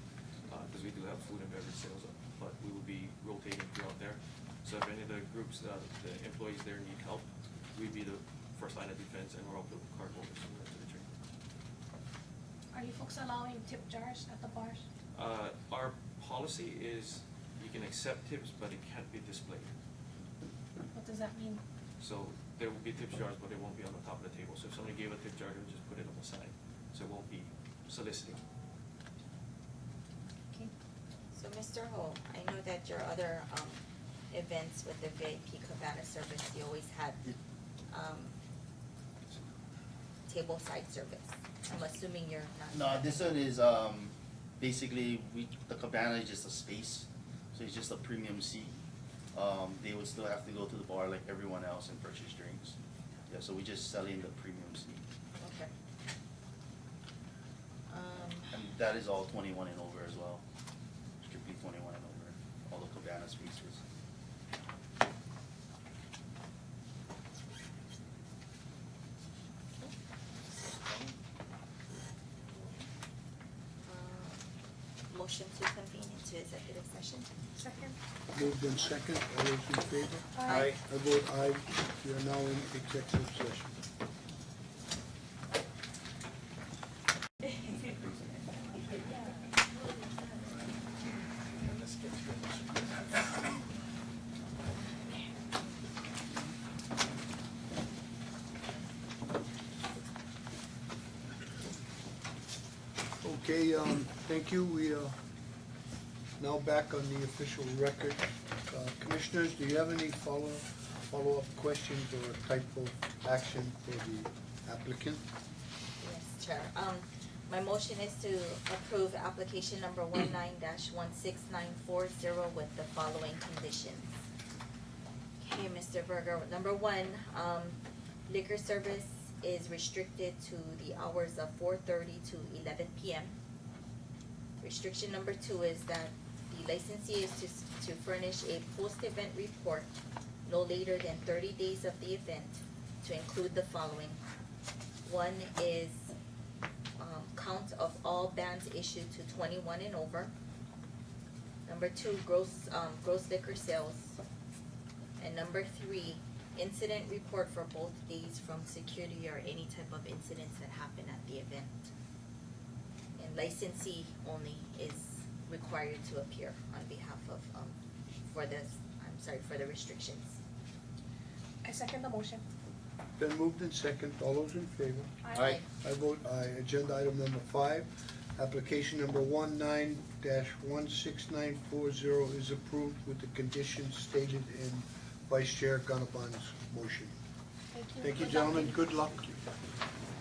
because we do have food and beverage sales, but we will be rotating throughout there. So if any of the groups, the employees there need help, we'd be the first line of defense, and we're all the card holders similar to the training. Are you folks allowing tip jars at the bars? Our policy is you can accept tips, but it can't be displayed. What does that mean? So there will be tip jars, but it won't be on the top of the table. So if somebody gave a tip jar, they would just put it on the side. So it won't be soliciting. Okay. So Mr. Ho, I know that your other events with the VIP Cabana service, you always had table side service. I'm assuming you're not. No, this one is basically the cabana is just a space, so it's just a premium seat. They would still have to go to the bar like everyone else and purchase drinks. Yeah, so we just selling the premium seat. Okay. that is all 21 and over as well. Strictly 21 and over, all the cabana spaces. Motion to convene into executive session. Second. Moved in second, all those in favor? Aye. I vote aye, we are now in executive session. Okay, thank you. We are now back on the official record. Commissioners, do you have any follow-up questions or type of action for the applicant? Yes, Chair. My motion is to approve application number 19-16940 with the following conditions. Okay, Mr. Berger, number one, liquor service is restricted to the hours of 4:30 to 11 p.m. Restriction number two is that the licensee is to furnish a post-event report no later than 30 days of the event to include the following. One is count of all bans issued to 21 and over. Number two, gross liquor sales. And number three, incident report for both days from security or any type of incidents that happen at the event. And licensee only is required to appear on behalf of, for the restrictions. I second the motion. Then moved in second, all those in favor? Aye. I vote aye. Agenda item number 5, application number 19-16940 is approved with the conditions stated in Vice Chair Gannabon's motion. Thank you. Thank you, Good luck. gentlemen, good luck.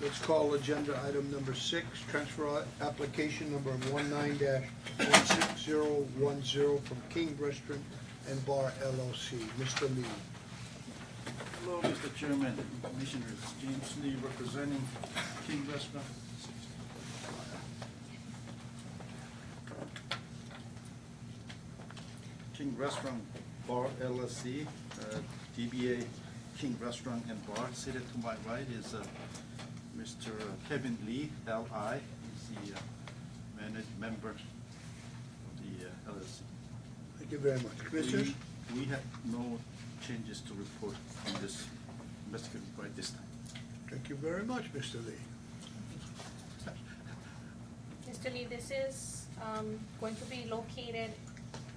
Let's call agenda item number 6, transfer application number 19-16010 from King Restaurant and Bar LLC. Mr. Lee. Hello, Mr. Chairman, Commissioners. James Lee representing King Restaurant. King Restaurant Bar LLC, DBA King Restaurant and Bar. Seated to my right is Mr. Kevin Lee, L.I. He's the member of the LLC. Thank you very much. Commissioners? We have no changes to report on this investigative right this time. Thank you very much, Mr. Lee. Mr. Lee, this is going to be located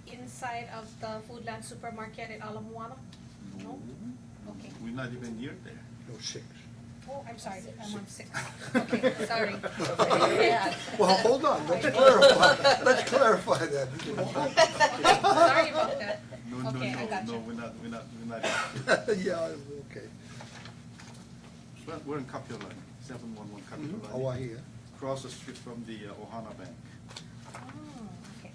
inside of the Foodland Supermarket in Ala Moana? No? Okay. We're not even near there. No, 6. Oh, I'm sorry, I'm on 6. Okay, sorry. Well, hold on, let's clarify that. Sorry about that. No, Okay, I got no, you. we're not. Yeah, okay. We're in Kapiolani, 711 Kapiolani. Hawaii, yeah. Across the street from the Ohana Bank. Oh, okay.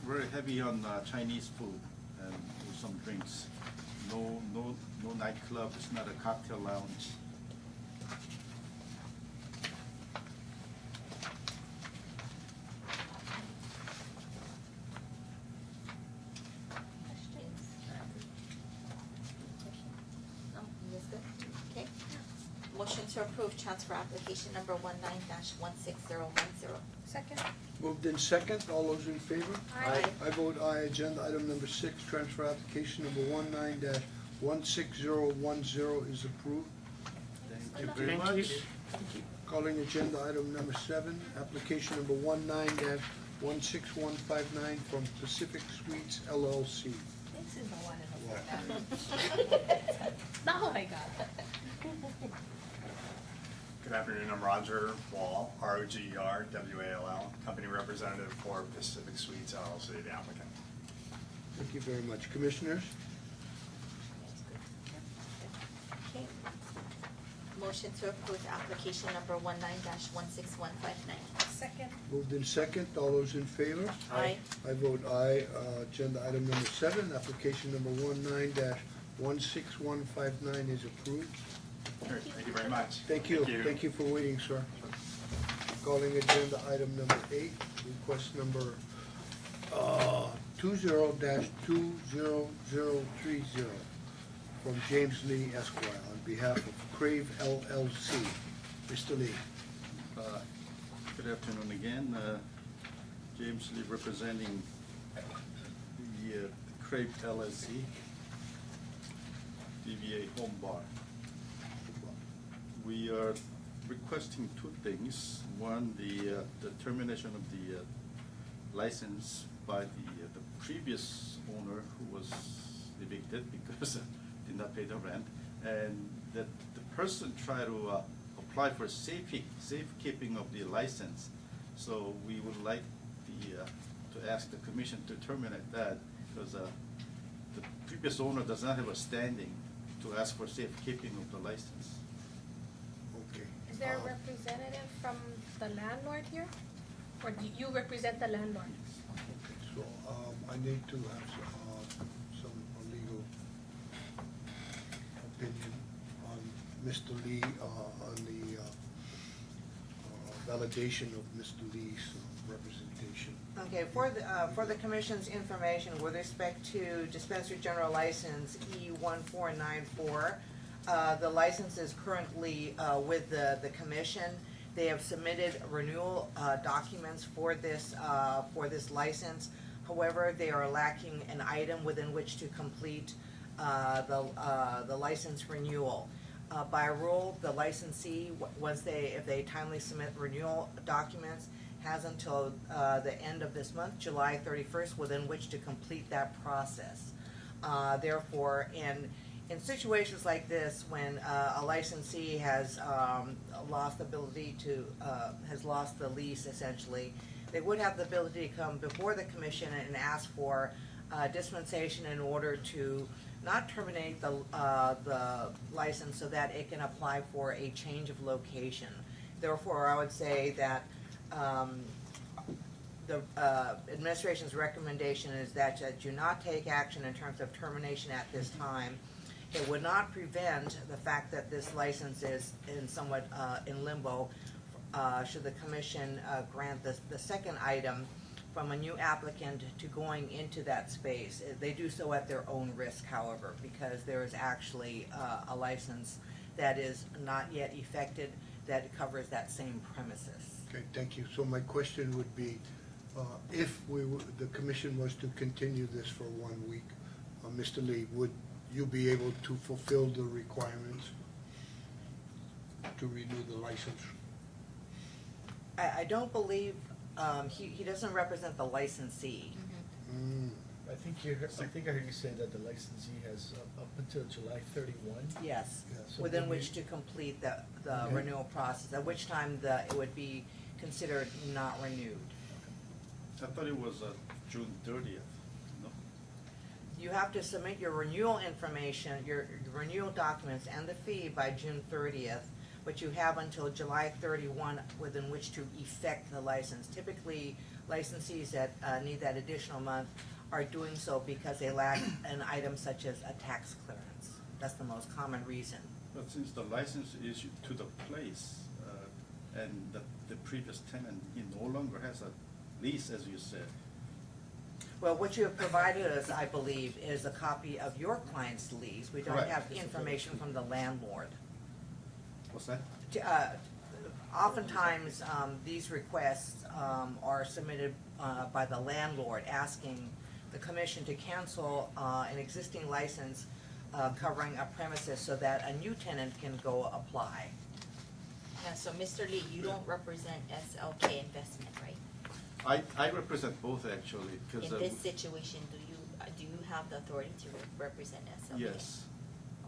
Very heavy on Chinese food and some drinks. No nightclub. It's not a cocktail lounge. No, you guys good? Okay. Motion to approve transfer application number 19-16010. Second? Moved in second, all those in favor? Aye. I vote aye. Agenda item number 6, transfer application number 19-16010 is approved. Thank you very Thank you. much. Calling agenda item number 7, application number 19-16159 from Pacific Suites LLC. This is the one in the Now I got it. Good afternoon, I'm Roger Wall, R-O-G-E-R, W-A-L-L, company representative for Pacific Suites LLC, the applicant. Thank you very much. Commissioners? Okay. Motion to approve application number 19-16159. Second. Moved in second, all those in favor? Aye. I vote aye. Agenda item number 7, application number 19-16159 is approved. Great, thank you very much. Thank you. Thank you for waiting, sir. Calling agenda item number 8, request number 20-20030 from James Lee Esquire on behalf of Crave LLC. Mr. Lee. Good afternoon again. James Lee representing the Crave LLC, DBA Home Bar. We are requesting two things. One, the termination of the license by the previous owner who was evicted because did not pay the rent, and that the person tried to apply for safekeeping of the license. So we would like to ask the commission to terminate that because the previous owner does not have a standing to ask for safekeeping of the license. Okay. Is there a representative from the landlord here? Or do you represent the landlord? Okay, so I need to have some legal opinion on Mr. Lee, on the validation of Mr. Lee's representation. Okay, for the commission's information, with respect to dispensary general license E1494, the license is currently with the commission. They have submitted renewal documents for this license. However, they are lacking an item within which to complete the license renewal. By rule, the licensee, if they timely submit renewal documents, has until the end of this month, July 31st, within which to complete that process. Therefore, in situations like this, when a licensee has lost the lease essentially, they would have the ability to come before the commission and ask for dispensation in order to not terminate the license so that it can apply for a change of location. Therefore, I would say that the administration's recommendation is that you not take action in terms of termination at this time. It would not prevent the fact that this license is somewhat in limbo should the commission grant the second item from a new applicant to going into that space. They do so at their own risk, however, because there is actually a license that is not yet effected that covers that same premises. Okay, thank you. So my question would be, if the commission was to continue this for 1 week, Mr. Lee, would you be able to fulfill the requirements to renew the license? I don't believe, he doesn't represent the licensee. I think I heard you say that the licensee has up until July 31. Yes, So within then which to complete the Okay. renewal process, at which time it would be considered not renewed. I thought it was June 30th, no? You have to submit your renewal information, your renewal documents and the fee by June 30th, but you have until July 31 within which to effect the license. Typically, licensees that need that additional month are doing so because they lack an item such as a tax clearance. That's the most common reason. But since the license is issued to the place, and the previous tenant, he no longer has a lease, as you said. Well, what you have provided us, I believe, is a copy of your client's lease. We don't Correct. have information from the landlord. What's that? Oftentimes, these requests are submitted by the landlord asking the commission to cancel an existing license covering a premises so that a new tenant can go apply. Yeah, so Mr. Lee, you don't represent SLK Investment, right? I represent both actually, because. In this situation, do you have the authority to represent SLK? Yes,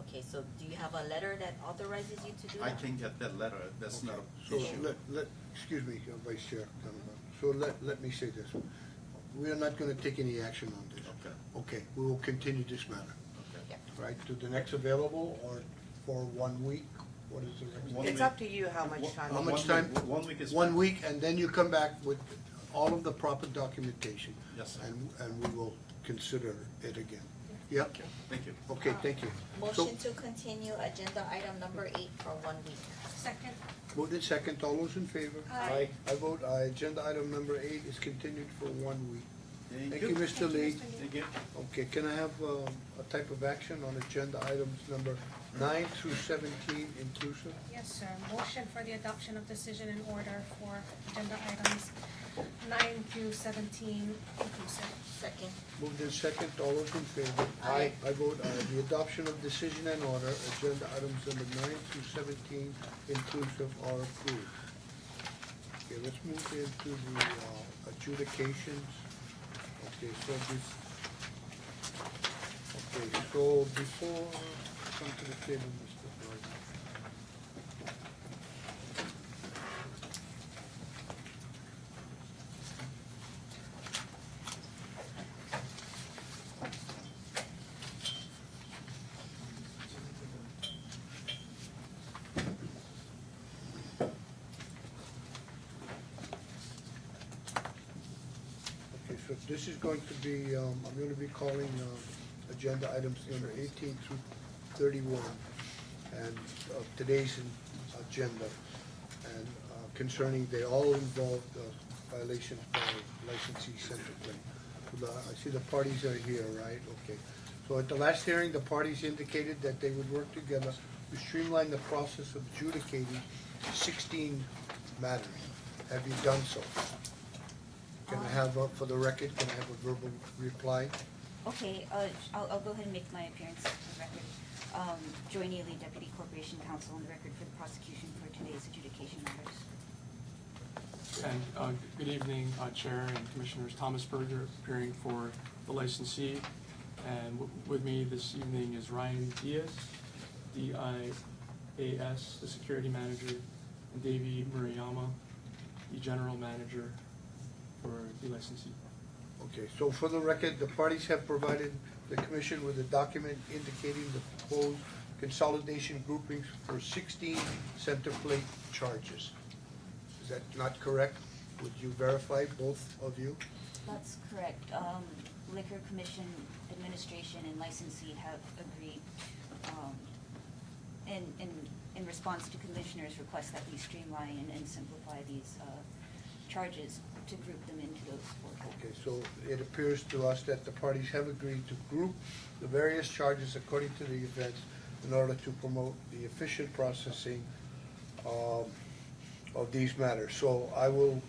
Okay, so do you have a letter that authorizes you to do I that? can get that letter, that's not So an issue. excuse me, Vice Chair, Donovan. So let me say this. We are not gonna take any action on this. Okay. Okay, we will continue this matter. Yep. Right, to the next available or for 1 week? What is the next? One It's week. up to you how much time. How much One week- time? 1 week is 1 fine. week, and then you come back with all of the proper documentation. Yes, sir. And we will consider it again. Yep, Thank you. okay, thank you. So, Motion to continue agenda item number 8 for 1 week. Second. moved in second, all those in favor? Aye. I vote aye. Agenda item number 8 is continued for 1 week. Thank you, Mr. Thank you, Lee. Mr. Lee. Thank you. Okay, can I have a type of action on agenda items number 9 through 17 inclusive? Yes, sir. Motion for the adoption of decision and order for agenda items 9 through 17 inclusive. Second. Moved in second, all those in favor? Aye. I vote aye. The adoption of decision and order, agenda items number 9 through 17 inclusive are approved. Okay, let's move into the adjudications. Okay, so before, come to the table, Mr. Gordon. Okay, so this is going to be, I'm going to be calling agenda items number 18 through 31 and today's agenda. And concerning, they all involve violations by licensee Centerplane. I see the parties are here, right? Okay. So at the last hearing, the parties indicated that they would work together to streamline the process of adjudicating 16 matters. Have you done so? Can I have, for the record, can I have a verbal reply? Okay, I'll go ahead and make my appearance for the record. Joy Neely, Deputy Corporation Counsel, on the record for the prosecution for today's adjudication matters. And good evening, Chair and Commissioners. Thomas Berger, appearing for the licensee. And with me this evening is Ryan Diaz, D-I-A-S, the security manager, and Davey Murayama, the general manager for the licensee. Okay, so for the record, the parties have provided the commission with a document indicating the proposed consolidation groupings for 16 center plate charges. Is that not correct? Would you verify, both of you? That's correct. Liquor Commission Administration and licensee have agreed, in response to Commissioner's request that we streamline and simplify these charges to group them into those 4 Okay, so it appears to us that the parties have agreed to group the various charges according to the events in order to promote the efficient processing of these matters. So I will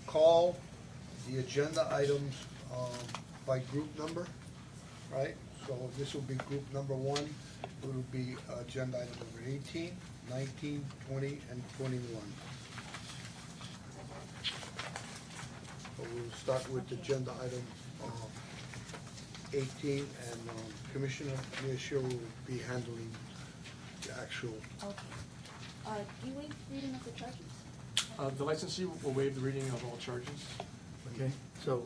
call the agenda items by group number, right? So this will be group number 1. It will be agenda item number 18, 19, 20, and 21. So we'll start with agenda item 18, and Commissioner Miyashiro will be handling the actual. Okay. Do you waive reading of the charges? The licensee will waive the reading of all charges. Okay, so,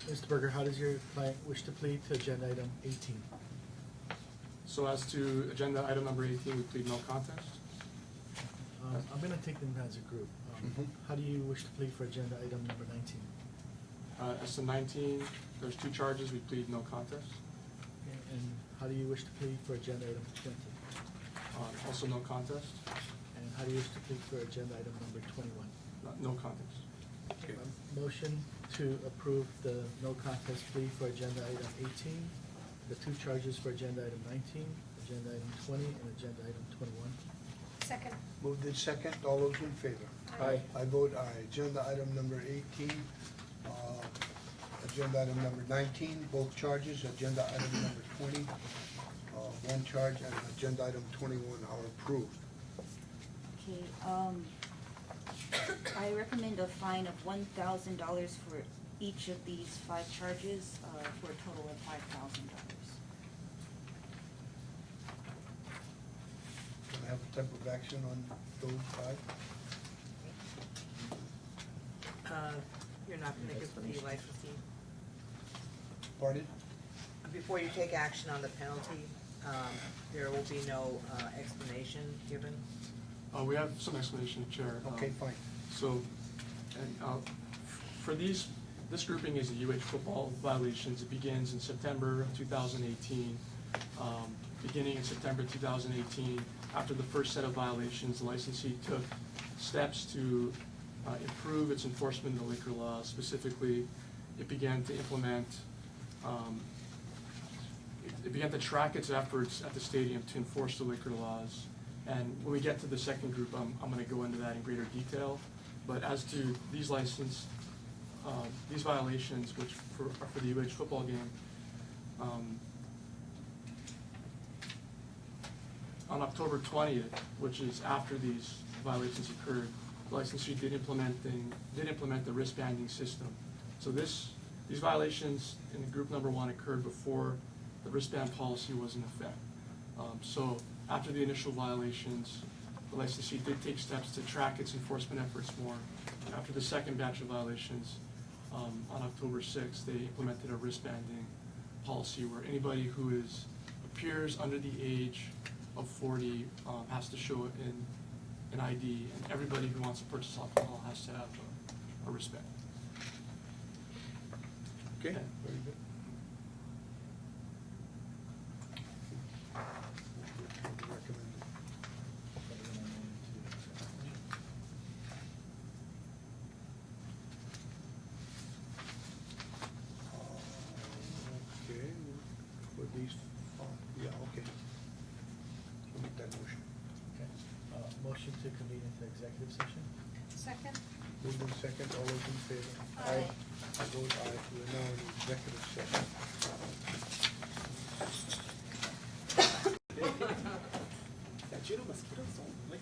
Mr. Berger, how does your client wish to plead to agenda item 18? So as to agenda item number 18, we plead no contest. I'm gonna take them as a group. Mhm. How do you wish to plead for agenda item number 19? As to 19, there's 2 charges, we plead no contest. And how do you wish to plead for agenda item 20? Also no contest. And how do you wish to plead for agenda item number 21? No contest. Okay. Motion to approve the no contest plea for agenda item 18, the 2 charges for agenda item 19, agenda item 20, and agenda item 21. Second. Moved in second, all those in favor? Aye. I vote aye. Agenda item number 18, agenda item number 19, both charges. Agenda item number 20, 1 charge, and agenda item 21 are approved. Okay, I recommend a fine of $1,000 for each of these 5 charges, for a total of $5,000. Can I have a type of action on those 5? You're not gonna give the licensee. Pardon? Before you take action on the penalty, there will be no explanation given? We have some explanation, Chair. Okay, fine. So, and for this grouping is the UH football violations. It begins in September of 2018. Beginning in September 2018, after the first set of violations, the licensee took steps to improve its enforcement of the liquor laws. Specifically, it began to implement, it began to track its efforts at the stadium to enforce the liquor laws. And when we get to the second group, I'm going to go into that in greater detail. But as to these these violations, which are for the UH football game, on October 20th, which is after these violations occurred, the licensee did implement the wristbanding system. So these violations in group number 1 occurred before the wristband policy was in effect. So after the initial violations, the licensee did take steps to track its enforcement efforts more. And after the second batch of violations, on October 6th, they implemented a wristbanding policy where anybody who appears under the age of 40 has to show an ID, and everybody who wants to purchase alcohol has to have a wristband. Okay, very good. Okay, for these, yeah, okay. We'll make that motion. Okay. Motion to convene into executive session? Second? Moved in second, all those in favor? Aye. I vote aye, we are now in executive session. That you know mosquitoes don't lick.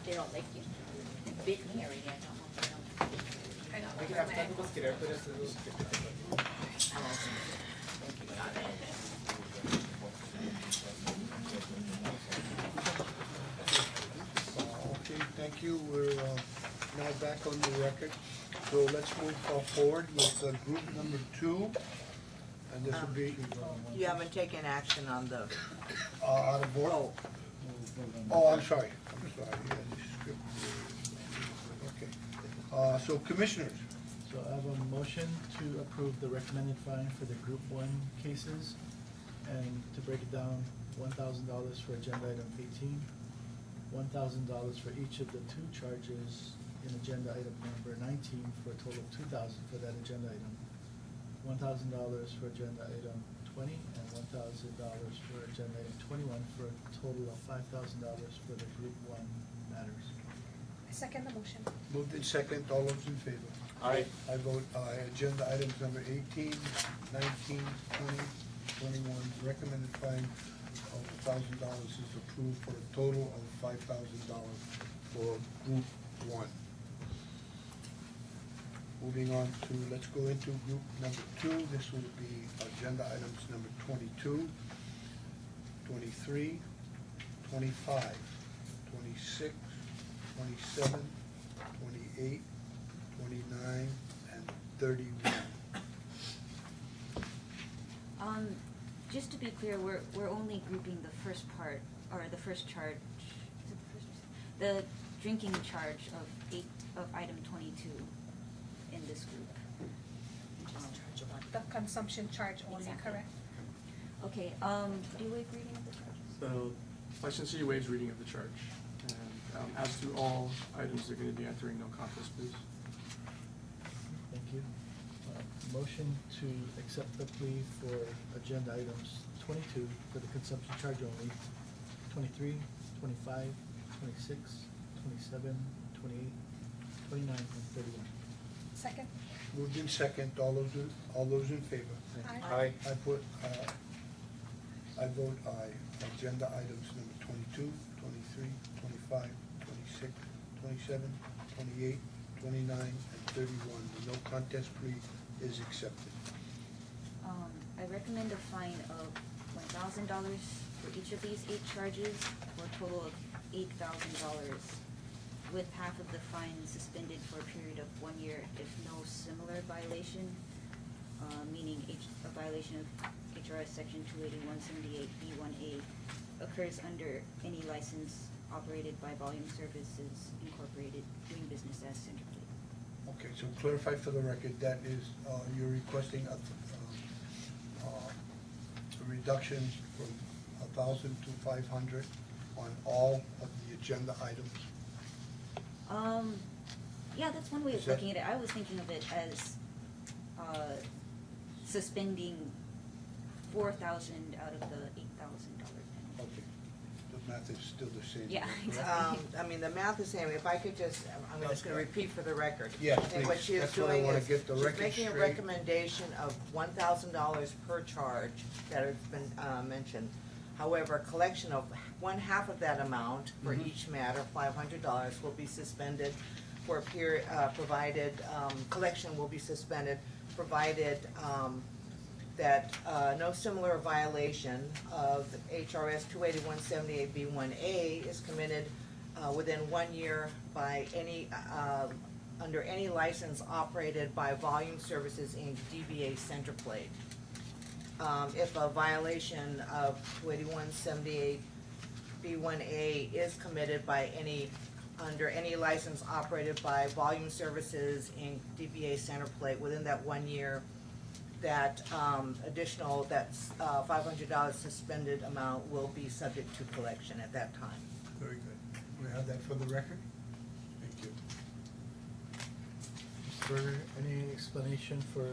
They don't like you. They bit me already, I don't know if they don't. I know. We can have tanto mosquito, pero es little Okay, thank you, we're now back on the record. So let's move forward with group number 2, and this will be You haven't taken action on the, out of order. Oh, I'm sorry, yeah, this script. Okay, so commissioners, So I have a motion to approve the recommended fine for the Group 1 cases and to break it down, $1,000 for agenda item 18, $1,000 for each of the 2 charges in agenda item number 19 for a total of $2,000 for that agenda item, $1,000 for agenda item 20 and $1,000 for agenda item 21 for a total of $5,000 for the Group 1 matters. I second the motion. moved in second, all those in favor? Aye. I vote aye. Agenda items number 18, 19, 20, 21, recommended fine of $1,000 is approved for a total of $5,000 for group 1. Moving on to, let's go into group number 2. This will be agenda items number 22, 23, 25, 26, 27, 28, 29, and 31. Just to be clear, we're only grouping the first part, or the first charge, is it the first? The drinking charge of item 22 in this group. The consumption charge only, Exactly. correct? Okay, do you waive reading of the charges? The licensee waives reading of the charge. And as to all items, they're going to be entering no contest pleas. Thank you. Motion to accept the plea for agenda items 22 for the consumption charge only, 23, 25, 26, 27, 28, 29, and 31. Second? Moved in second, all those in favor? Aye. I vote aye. Agenda items number 22, 23, 25, 26, 27, 28, 29, and 31. The no contest plea is accepted. I recommend a fine of $1,000 for each of these 8 charges, for a total of $8,000, with half of the fine suspended for a period of 1 year if no similar violation meaning a violation of HRS section 28178B1A occurs under any license operated by Volume Services Incorporated doing business as Centerplate. Okay, so clarify for the record, that is, you're requesting a reduction from 1,000 to 500 on all of the agenda items? Yeah, that's one way Is of that- looking at it. I was thinking of it as suspending 4,000 out of the $8,000 penalty. Okay, the math is still the same. Yeah, correct? I mean, the math is same, if I could just, I'm just gonna repeat for the record. Yes, And what please. she is That's what I doing wanna is, get the she's record making a straight. recommendation of $1,000 per charge that has been, mentioned. However, collection of one half of that amount for Mhm. each matter, $500, will be suspended for a period, provided, collection will be suspended, provided, that no similar violation of HRS 28178B1A is committed within 1 year by any, under any license operated by Volume Services Inc., DBA Centerplate. If a violation of 28178B1A is committed by any, under any license operated by Volume Services Inc., DBA Centerplate within that 1 year, that additional, that's $500 suspended amount will be subject to collection at that time. Very good. We have that for the record? Thank you. Mr. Berger, any explanation for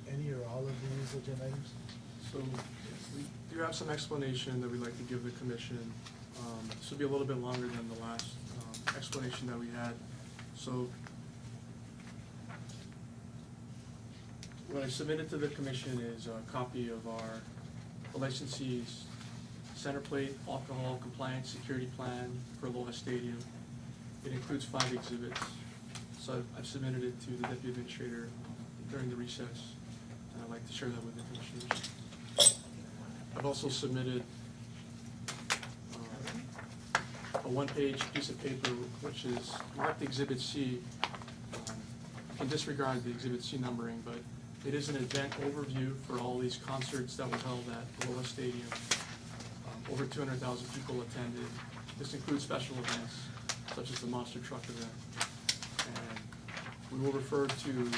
any or all of these agenda items? So we do have some explanation that we'd like to give the commission. This will be a little bit longer than the last explanation that we had. So what I submitted to the commission is a copy of our licensee's Centerplate alcohol compliance security plan for Aloha Stadium. It includes 5 exhibits. So I've submitted it to the deputy administrator during the recess, and I'd like to share that with the commissioners. I've also submitted a 1-page piece of paper which is marked Exhibit C. You can disregard the Exhibit C numbering, but it is an event overview for all these concerts that were held at Aloha Stadium. Over 200,000 people attended. This includes special events such as the monster truck event. And we will refer to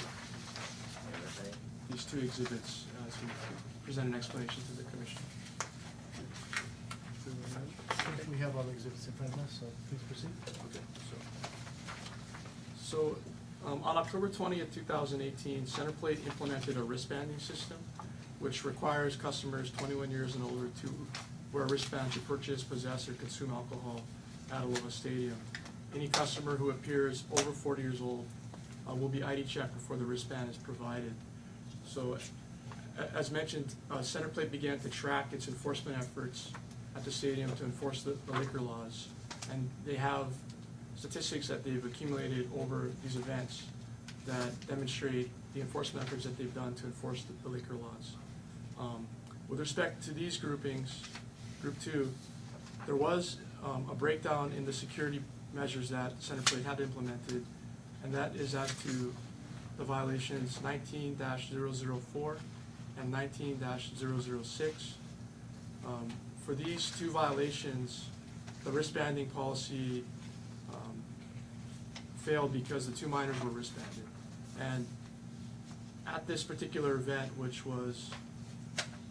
these 2 exhibits as we present an explanation to the commission. I think we have all the exhibits in front of us, so please proceed. Okay, so on October 20th, 2018, Centerplate implemented a wristbanding system which requires customers 21 years and older to wear a wristband to purchase, possess, or consume alcohol at Aloha Stadium. Any customer who appears over 40 years old will be ID checked before the wristband is provided. So, as mentioned, Centerplate began to track its enforcement efforts at the stadium to enforce the liquor laws. And they have statistics that they've accumulated over these events that demonstrate the enforcement efforts that they've done to enforce the liquor laws. With respect to these groupings, Group 2, there was a breakdown in the security measures that Centerplate had implemented, and that is as to the violations 19-004 and 19-006. For these 2 violations, the wristbanding policy failed because the 2 minors were wristbanded. And at this particular event, which was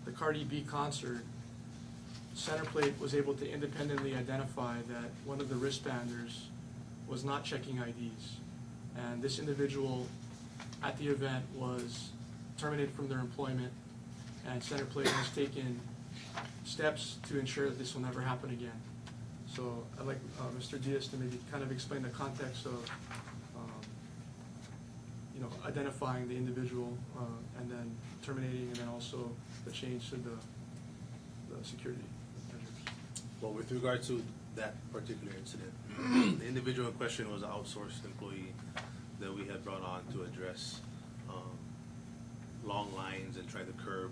the Cardi B concert, Centerplate was able to independently identify that one of the wristbanders was not checking IDs. And this individual at the event was terminated from their employment, and Centerplate has taken steps to ensure that this will never happen again. So I'd like Mr. Diaz to maybe kind of explain the context of identifying the individual and then terminating, and then also the change to the security measures. Well, with regard to that particular incident, the individual in question was an outsourced employee that we had brought on to address long lines and try to curb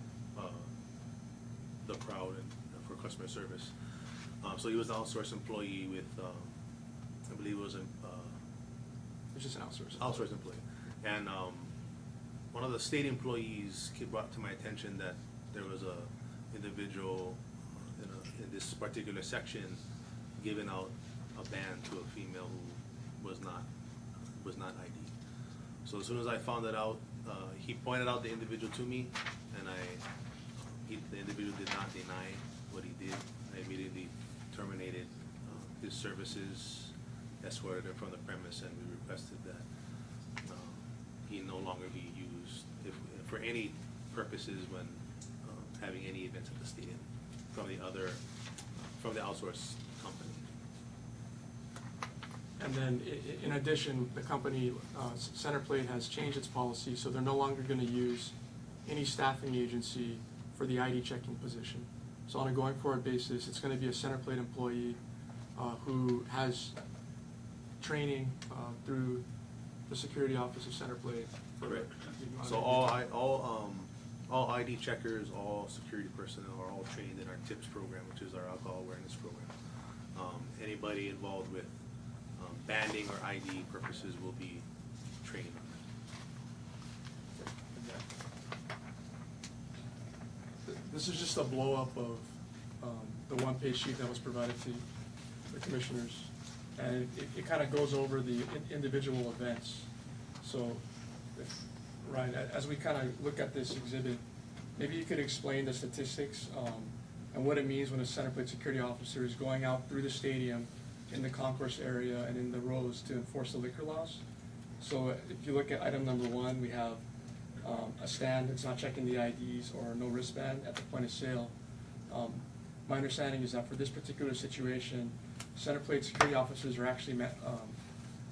the crowd and for customer service. So he was an outsourced employee with, I believe it was It's just an outsourced. outsourced employee. And one of the state employees brought to my attention that there was a individual in this particular section giving out a band to a female who was not ID. So as soon as I found that out, he pointed out the individual to me, and the individual did not deny what he did. I immediately terminated his services, escorted him from the premise, and we requested that he no longer be used for any purposes when having any events at the stadium from the outsourced company. And then in addition, the company, Centerplate, has changed its policy, so they're no longer gonna use any staffing agency for the ID checking position. So on a going forward basis, it's gonna be a Centerplate employee who has training through the security office of Centerplate. Correct. So all ID checkers, all security personnel are all trained in our TIPS program, which is our alcohol awareness program. Anybody involved with banding or ID purposes will be trained on that. This is just a blow up of the one-page sheet that was provided to the commissioners, and it kind of goes over the individual events. So, Ryan, as we kind of look at this exhibit, maybe you could explain the statistics and what it means when a Centerplate security officer is going out through the stadium in the concourse area and in the rows to enforce the liquor laws. So if you look at item number 1, we have a stand that's not checking the IDs or no wristband at the point of sale. My understanding is that for this particular situation, Centerplate security officers are actually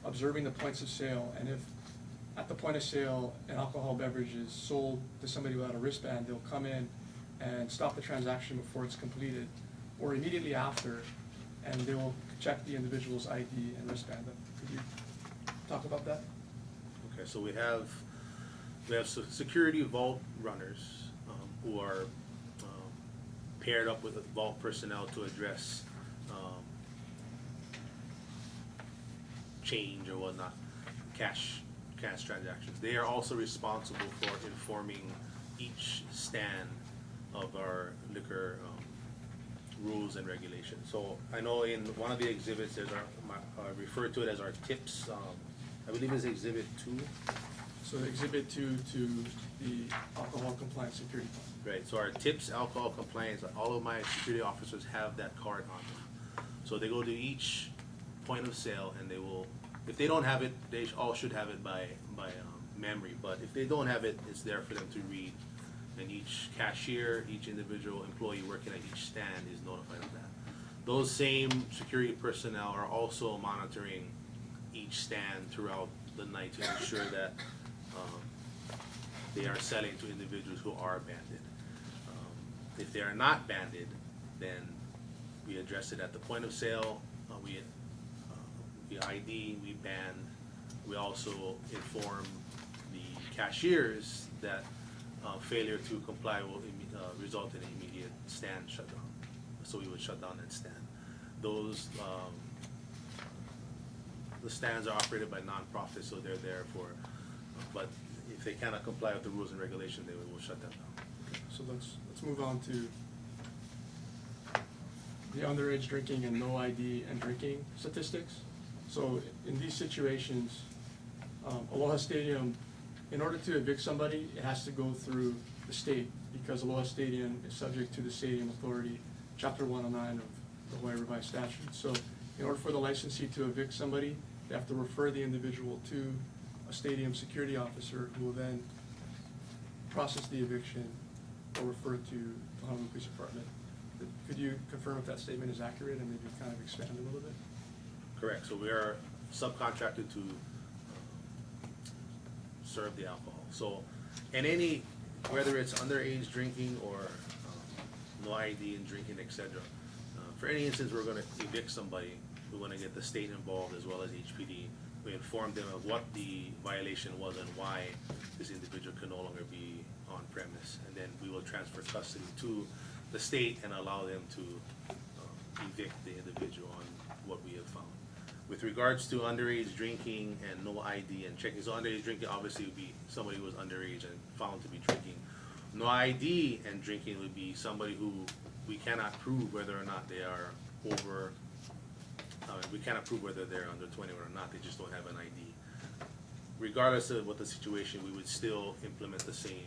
observing the points of sale, and if at the point of sale an alcohol beverage is sold to somebody without a wristband, they'll come in and stop the transaction before it's completed, or immediately after, and they will check the individual's ID and wristband. Could you talk about that? Okay, so we have security vault runners who are paired up with vault personnel to address change or whatnot, cash transactions. They are also responsible for informing each stand of our liquor rules and regulations. So I know in one of the exhibits, there's referred to it as our TIPS. I believe it's Exhibit 2. So Exhibit 2 to the alcohol compliance security plan. Right, so our TIPS alcohol compliance, all of my security officers have that card on them. So they go to each point of sale and they will, if they don't have it, they all should have it by memory. But if they don't have it, it's there for them to read. And each cashier, each individual employee working at each stand is notified of that. Those same security personnel are also monitoring each stand throughout the night to ensure that they are selling to individuals who are banded. If they are not banded, then we address it at the point of sale. We ID, we ban. We also inform the cashiers that failure to comply will result in an immediate stand shutdown. So we would shut down that stand. Those the stands are operated by nonprofits, so they're there for. But if they cannot comply with the rules and regulations, they will shut them down. Okay, so let's move on to the underage drinking and no ID and drinking statistics. So in these situations, Aloha Stadium, in order to evict somebody, it has to go through the state, because Aloha Stadium is subject to the Stadium Authority, Chapter 109 of the Hawaii Revised Statute. So in order for the licensee to evict somebody, they have to refer the individual to a stadium security officer who will then process the eviction or refer to the Honolulu Police Department. Could you confirm if that statement is accurate and maybe kind of expand a little bit? Correct. So we are subcontracted to serve the alcohol. So, and any, whether it's underage drinking or no ID and drinking, etc. For any instance we're going to evict somebody, we want to get the state involved as well as HPD. We inform them of what the violation was and why this individual can no longer be on premise, and then we will transfer custody to the state and allow them to evict the individual on what we have found. With regards to underage drinking and no ID and checking, so underage drinking obviously would be somebody who was underage and found to be drinking. No ID and drinking would be somebody who we cannot prove whether or not they are over, we cannot prove whether they're under 21 or not, they just don't have an ID. Regardless of what the situation, we would still implement the same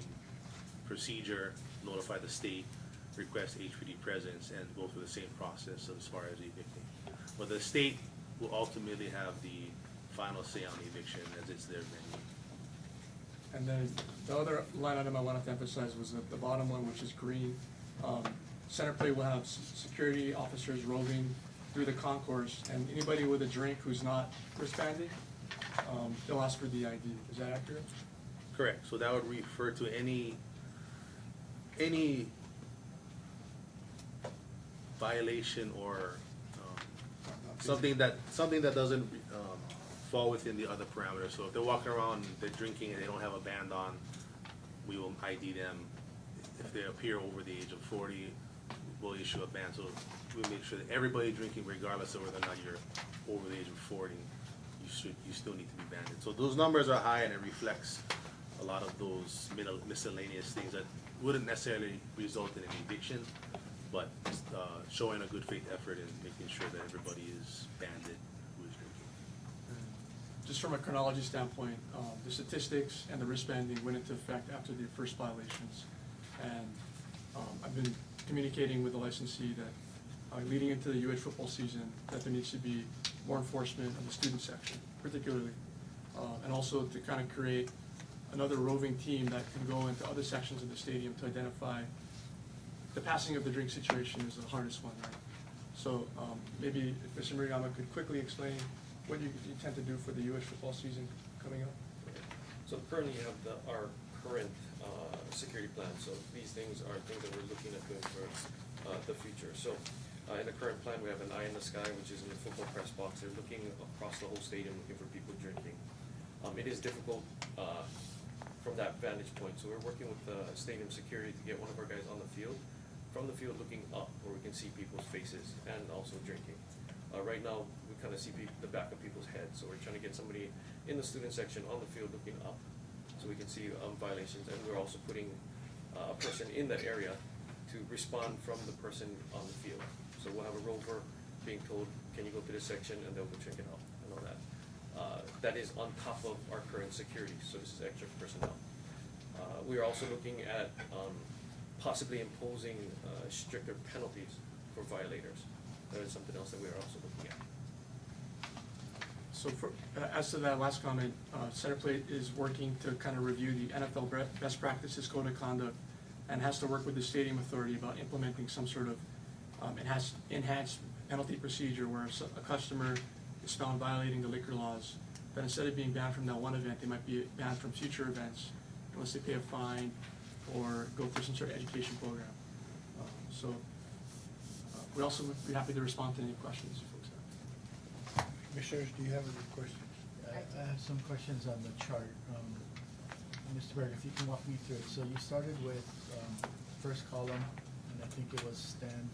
procedure, notify the state, request HPD presence, and go through the same process as far as evicting. But the state will ultimately have the final say on eviction as it's their venue. And then the other line item I wanted to emphasize was the bottom one, which is green. Center Plate will have security officers roving through the concourse, and anybody with a drink who's not wristbanded, they'll ask for the ID. Is that accurate? Correct, so that would refer to any violation or something that doesn't fall within the other parameters. So if they're walking around, they're drinking and they don't have a band on, we will ID them. If they appear over the age of 40, we'll issue a ban. So we'll make sure that everybody drinking, regardless of whether or not you're over the age of 40, you still need to be banded. So those numbers are high, and it reflects a lot of those miscellaneous things that wouldn't necessarily result in an eviction, but showing a good faith effort in making sure that everybody is banded who is drinking. Just from a chronology standpoint, the statistics and the wristbanding went into effect after the first violations. And I've been communicating with the licensee that leading into the UH football season, that there needs to be more enforcement in the student section, particularly. And also to kind of create another roving team that can go into other sections of the stadium to identify the passing of the drink situation is the hardest one, right? So maybe if Mr. Murayama could quickly explain what you intend to do for the UH football season coming up. So currently you have our current security plan. So these things are things that we're looking at doing for the future. So in the current plan, we have an eye in the sky, which is in the football press box. They're looking across the whole stadium, looking for people drinking. It is difficult from that vantage point. So we're working with stadium security to get one of our guys on the field, from the field looking up, where we can see people's faces and also drinking. Right now, we kind of see the back of people's heads. So we're trying to get somebody in the student section on the field looking up, so we can see violations. And we're also putting a person in that area to respond from the person on the field. So we'll have a rover being told, can you go to this section, and they'll go check it out and all that. That is on top of our current security, so this is extra personnel. We are also looking at possibly imposing stricter penalties for violators. That is something else that we are also looking at. So for, as to that last comment, Center Plate is working to kind of review the NFL best practices code of conduct, and has to work with the stadium authority about implementing some sort of enhanced penalty procedure where if a customer is found violating the liquor laws, that instead of being banned from that one event, they might be banned from future events unless they pay a fine or go through some sort of education program. We also would be happy to respond to any questions you folks have. Commissioners, do you have any questions? I have some questions on the chart. Mr. Berg, if you can walk me through it. So you started with first column, and I think it was Stan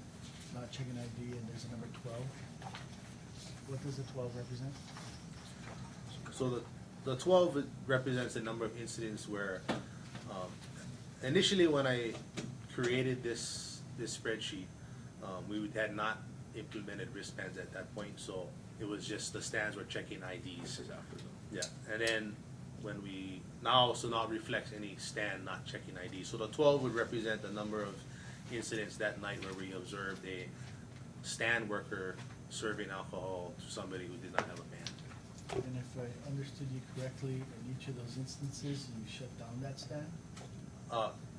not checking ID, and there's a number 12. What does the 12 represent? So the 12 represents the number of incidents where, initially when I created this spreadsheet, we had not implemented wristbands at that point, so it was just the stands were checking IDs. Yeah, and then when we now it reflects any stand not checking IDs. So the 12 would represent the number of incidents that night where we observed a stand worker serving alcohol to somebody who did not have a band. And if I understood you correctly, in each of those instances, you shut down that stand?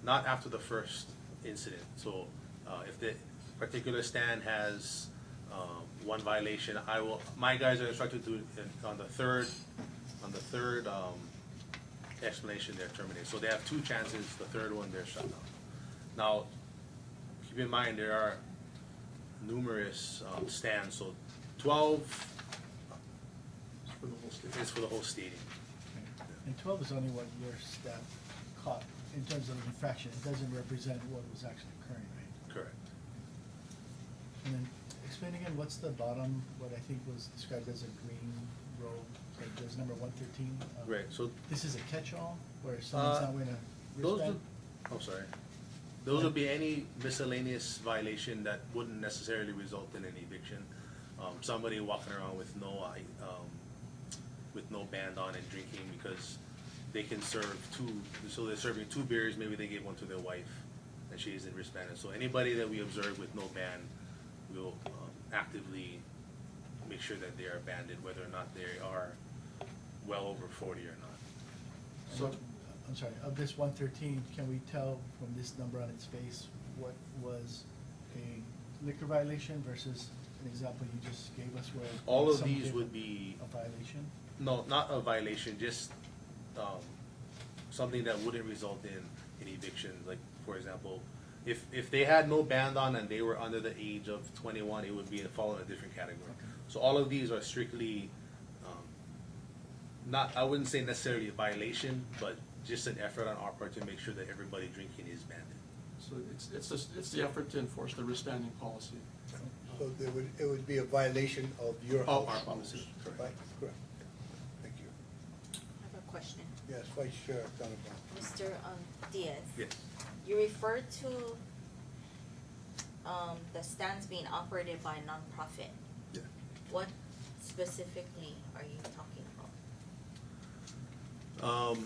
Not after the first incident. So if the particular stand has one violation, my guys are instructed to on the third explanation they're terminated. So they have two chances. The third one they're shut down. Now, keep in mind there are numerous stands. So 12 is for the whole stadium. And 12 is only what your staff caught in terms of infraction. It doesn't represent what was actually occurring, right? Correct. And then explain again, what's the bottom, what I think was described as a green row, like there's number 113? Right, so This is a catch-all, where someone's not wearing a those wristband? would, oh, sorry. Those would be any miscellaneous violation that wouldn't necessarily result in an eviction. Somebody walking around with no band on and drinking because they can serve two, so they're serving 2 beers, maybe they gave one to their wife and she isn't wristbanded. So anybody that we observe with no band, we'll actively make sure that they are banded, whether or not they are well over 40 or not. So, I'm sorry, of this 113, can we tell from this number on its face what was a liquor violation versus an example you just gave us where? All of some these did would be, A violation? no, not a violation, just something that wouldn't result in an eviction. Like, for example, if they had no band on and they were under the age of 21, it would fall in a different category. So all of these are strictly not, I wouldn't say necessarily a violation, but just an effort on our part to make sure that everybody drinking is banded. So it's the effort to enforce the wristbanding policy. So it would be a violation of your Of house. our policy, correct. Right, correct. Thank you. I have a question. Yes, Vice Chair Gannabon. Mr. Diaz? Yes. You referred to the stands being operated by a nonprofit. Yeah. What specifically are you talking about?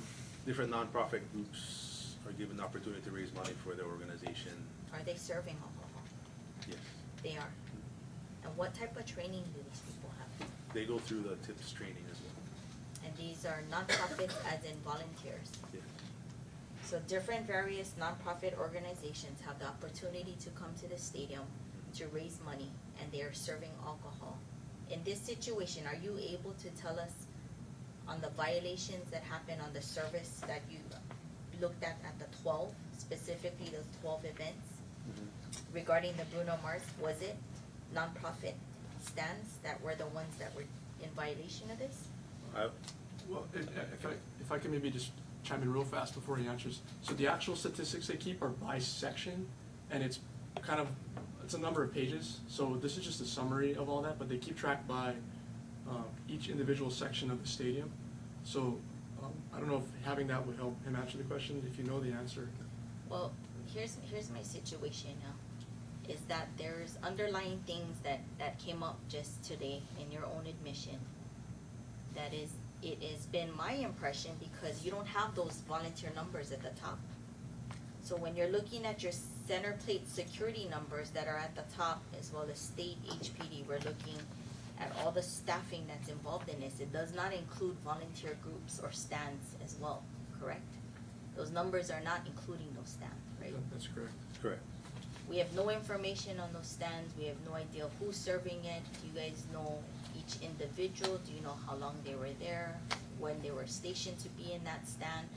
Different nonprofit groups are given the opportunity to raise money for their organization. Are they serving alcohol? Yes. They are. And what type of training do these people have? They go through the TIPS training as well. And these are nonprofits as in volunteers. Yeah. So different various nonprofit organizations have the opportunity to come to the stadium to raise money, and they are serving alcohol. In this situation, are you able to tell us on the violations that happened on the service that you looked at the 12, specifically the 12 events? Regarding the Bruno Mars, was it nonprofit stands that were the ones that were in violation of this? Well, if I can maybe just chime in real fast before he answers. So the actual statistics they keep are by section, and it's a number of pages. So this is just a summary of all that, but they keep track by each individual section of the stadium. So I don't know if having that would help him answer the question, if you know the answer. Well, here's my situation now, is that there's underlying things that came up just today in your own admission. That is, it has been my impression because you don't have those volunteer numbers at the top. So when you're looking at your center plate security numbers that are at the top, as well as state HPD, we're looking at all the staffing that's involved in this. It does not include volunteer groups or stands as well, correct? Those numbers are not including those stands, right? That's correct. Correct. We have no information on those stands. We have no idea who's serving it. Do you guys know each individual? Do you know how long they were there? When they were stationed to be in that stand?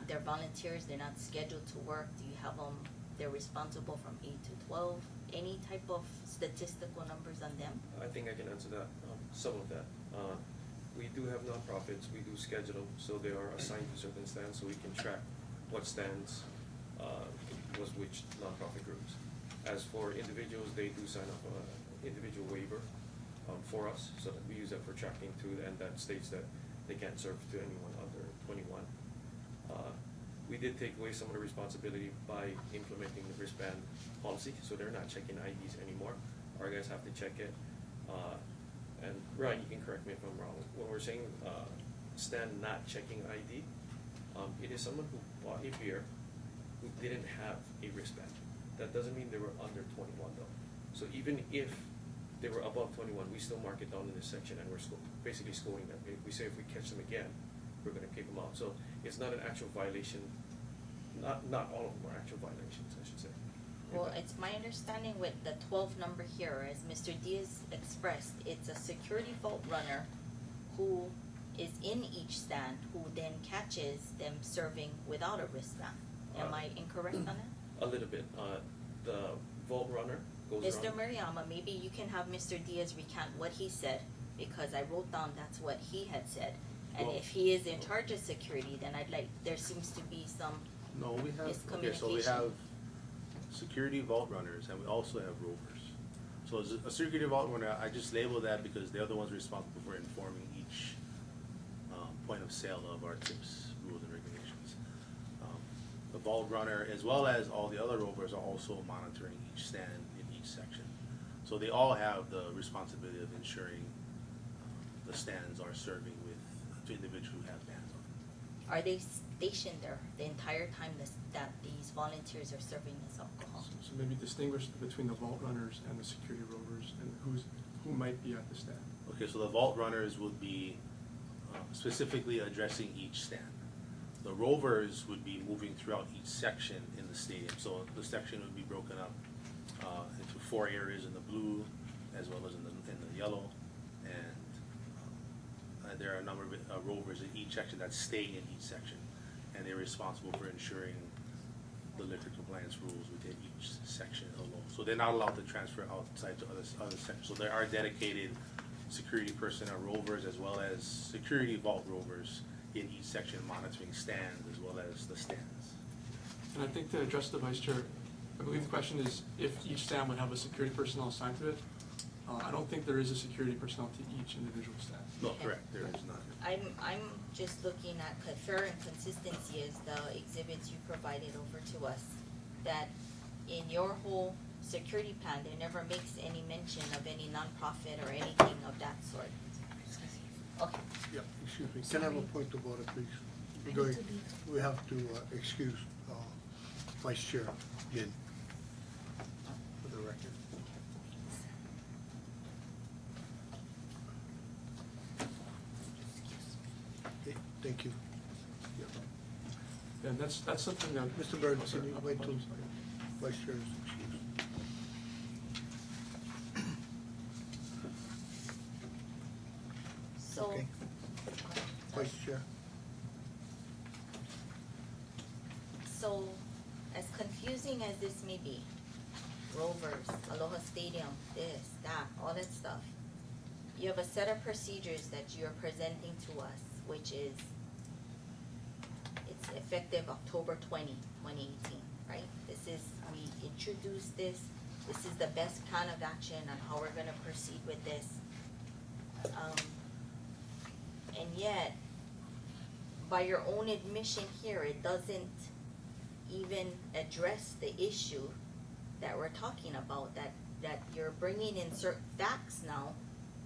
They're volunteers, they're not scheduled to work. Do you have them, they're responsible from 8 to 12? Any type of statistical numbers on them? I think I can answer that, some of that. We do have nonprofits, we do schedule them, so they are assigned to certain stands, so we can track what stands was which nonprofit groups. As for individuals, they do sign up an individual waiver for us, so that we use that for tracking too, and that states that they can't serve to anyone under 21. We did take away some of the responsibility by implementing the wristband policy, so they're not checking IDs anymore. Our guys have to check it. And Ryan, you can correct me if I'm wrong. When we're saying stand not checking ID, it is someone who bought a beer who didn't have a wristband. That doesn't mean they were under 21 though. So even if they were above 21, we still mark it down in this section, and we're basically scolding them. We say if we catch them again, we're going to kick them out. So it's not an actual violation. Not all of them are actual violations, I should say. Well, it's my understanding with the 12 number here, as Mr. Diaz expressed, it's a security vault runner who is in each stand, who then catches them serving without a wristband. Am I incorrect on that? A little bit. The vault runner goes Mr. around. Murayama, maybe you can have Mr. Diaz recant what he said, because I wrote down that's what he had said. And Well- if he is in charge of security, then there seems to be some No, we have, okay, so we miscommunication. have security vault runners and we also have rovers. So So as a security vault runner, I just label that because they're the ones responsible for informing each point of sale of our tips, rules and regulations. The vault runner, as well as all the other rovers, are also monitoring each stand in each section. So they all have the responsibility of ensuring the stands are serving to individuals who have bans on. Are they stationed there the entire time that these volunteers are serving this alcohol? So maybe distinguish between the vault runners and the security rovers and who might be at the stand. Okay, so the vault runners would be specifically addressing each stand. The rovers would be moving throughout each section in the stadium. So the section would be broken up into 4 areas in the blue, as well as in the yellow, and there are a number of rovers in each section that stay in each section, and they're responsible for ensuring the liquor compliance rules within each section alone. So they're not allowed to transfer outside to other sections. So there are dedicated security personnel rovers as well as security vault rovers in each section monitoring stands as well as the stands. And I think to address the Vice Chair, I believe the question is if each stand would have a security personnel assigned to it. I don't think there is a security personnel to each individual stand. No, correct, there is not. I'm just looking at fair and consistency as the exhibits you provided over to us, that in your whole security plan, there never makes any mention of any nonprofit or anything of that sort. Okay. Yeah, excuse me, can I have a point of order, please? We have to excuse Vice Chair Yin for the record. Okay, thank you. Yeah. And that's something that. Mr. Burns, Oh, sorry. can you wait till Vice Chair is excused? So. Okay. Vice Chair. So, as confusing as this may be, Rovers, Aloha Stadium, this, that, all that stuff, you have a set of procedures that you're presenting to us, which is, it's effective October 2018, right? This is, we introduced this is the best plan of action on how we're gonna proceed with this. And yet, by your own admission here, it doesn't even address the issue that we're talking about, that you're bringing in certain facts now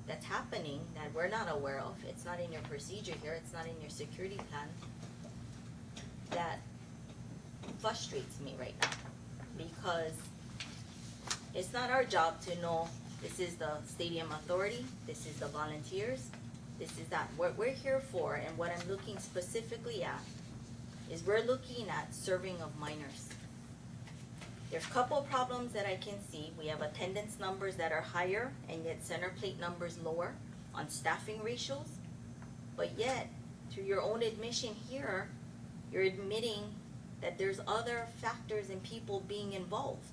that's happening that we're not aware of. It's not in your procedure here, it's not in your security plan. That frustrates me right now, because it's not our job to know this is the stadium authority, this is the volunteers, this is that. What we're here for, and what I'm looking specifically at, is we're looking at serving of minors. There's a couple of problems that I can see. We have attendance numbers that are higher and yet center plate numbers lower on staffing ratios. But yet, through your own admission here, you're admitting that there's other factors and people being involved.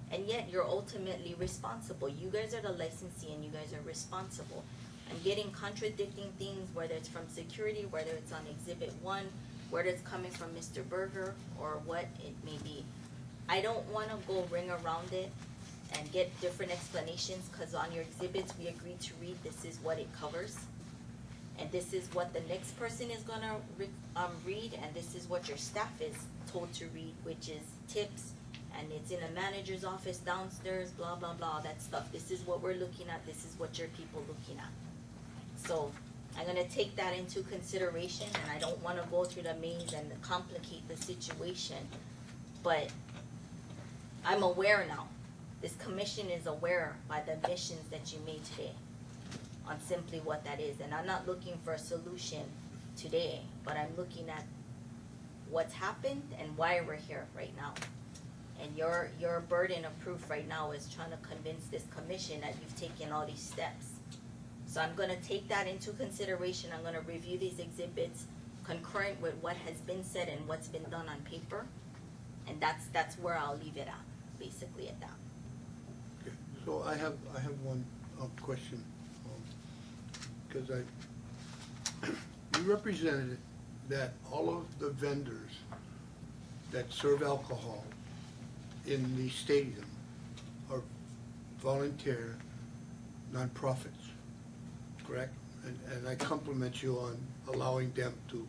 And yet you're ultimately responsible. You guys are the licensee and you guys are responsible. I'm getting contradicting things, whether it's from security, whether it's on Exhibit 1, whether it's coming from Mr. Berger, or what it may be. I don't wanna go ring around it and get different explanations, cause on your exhibits, we agreed to read, this is what it covers. And this is what the next person is gonna read, and this is what your staff is told to read, which is tips, and it's in a manager's office downstairs, blah, blah, blah, that stuff. This is what we're looking at, this is what your people looking at. So, I'm gonna take that into consideration, and I don't wanna go through the maze and complicate the situation, but I'm aware now. This commission is aware by the admissions that you made today on simply what that is, and I'm not looking for a solution today, but I'm looking at what's happened and why we're here right now. And your burden of proof right now is trying to convince this commission that you've taken all these steps. So I'm gonna take that into consideration. I'm gonna review these exhibits concurrent with what has been said and what's been done on paper. And that's where I'll leave it at, basically at that. Okay, so I have one question, because you represented that all of the vendors that serve alcohol in the stadium are volunteer nonprofits, correct? And I compliment you on allowing them to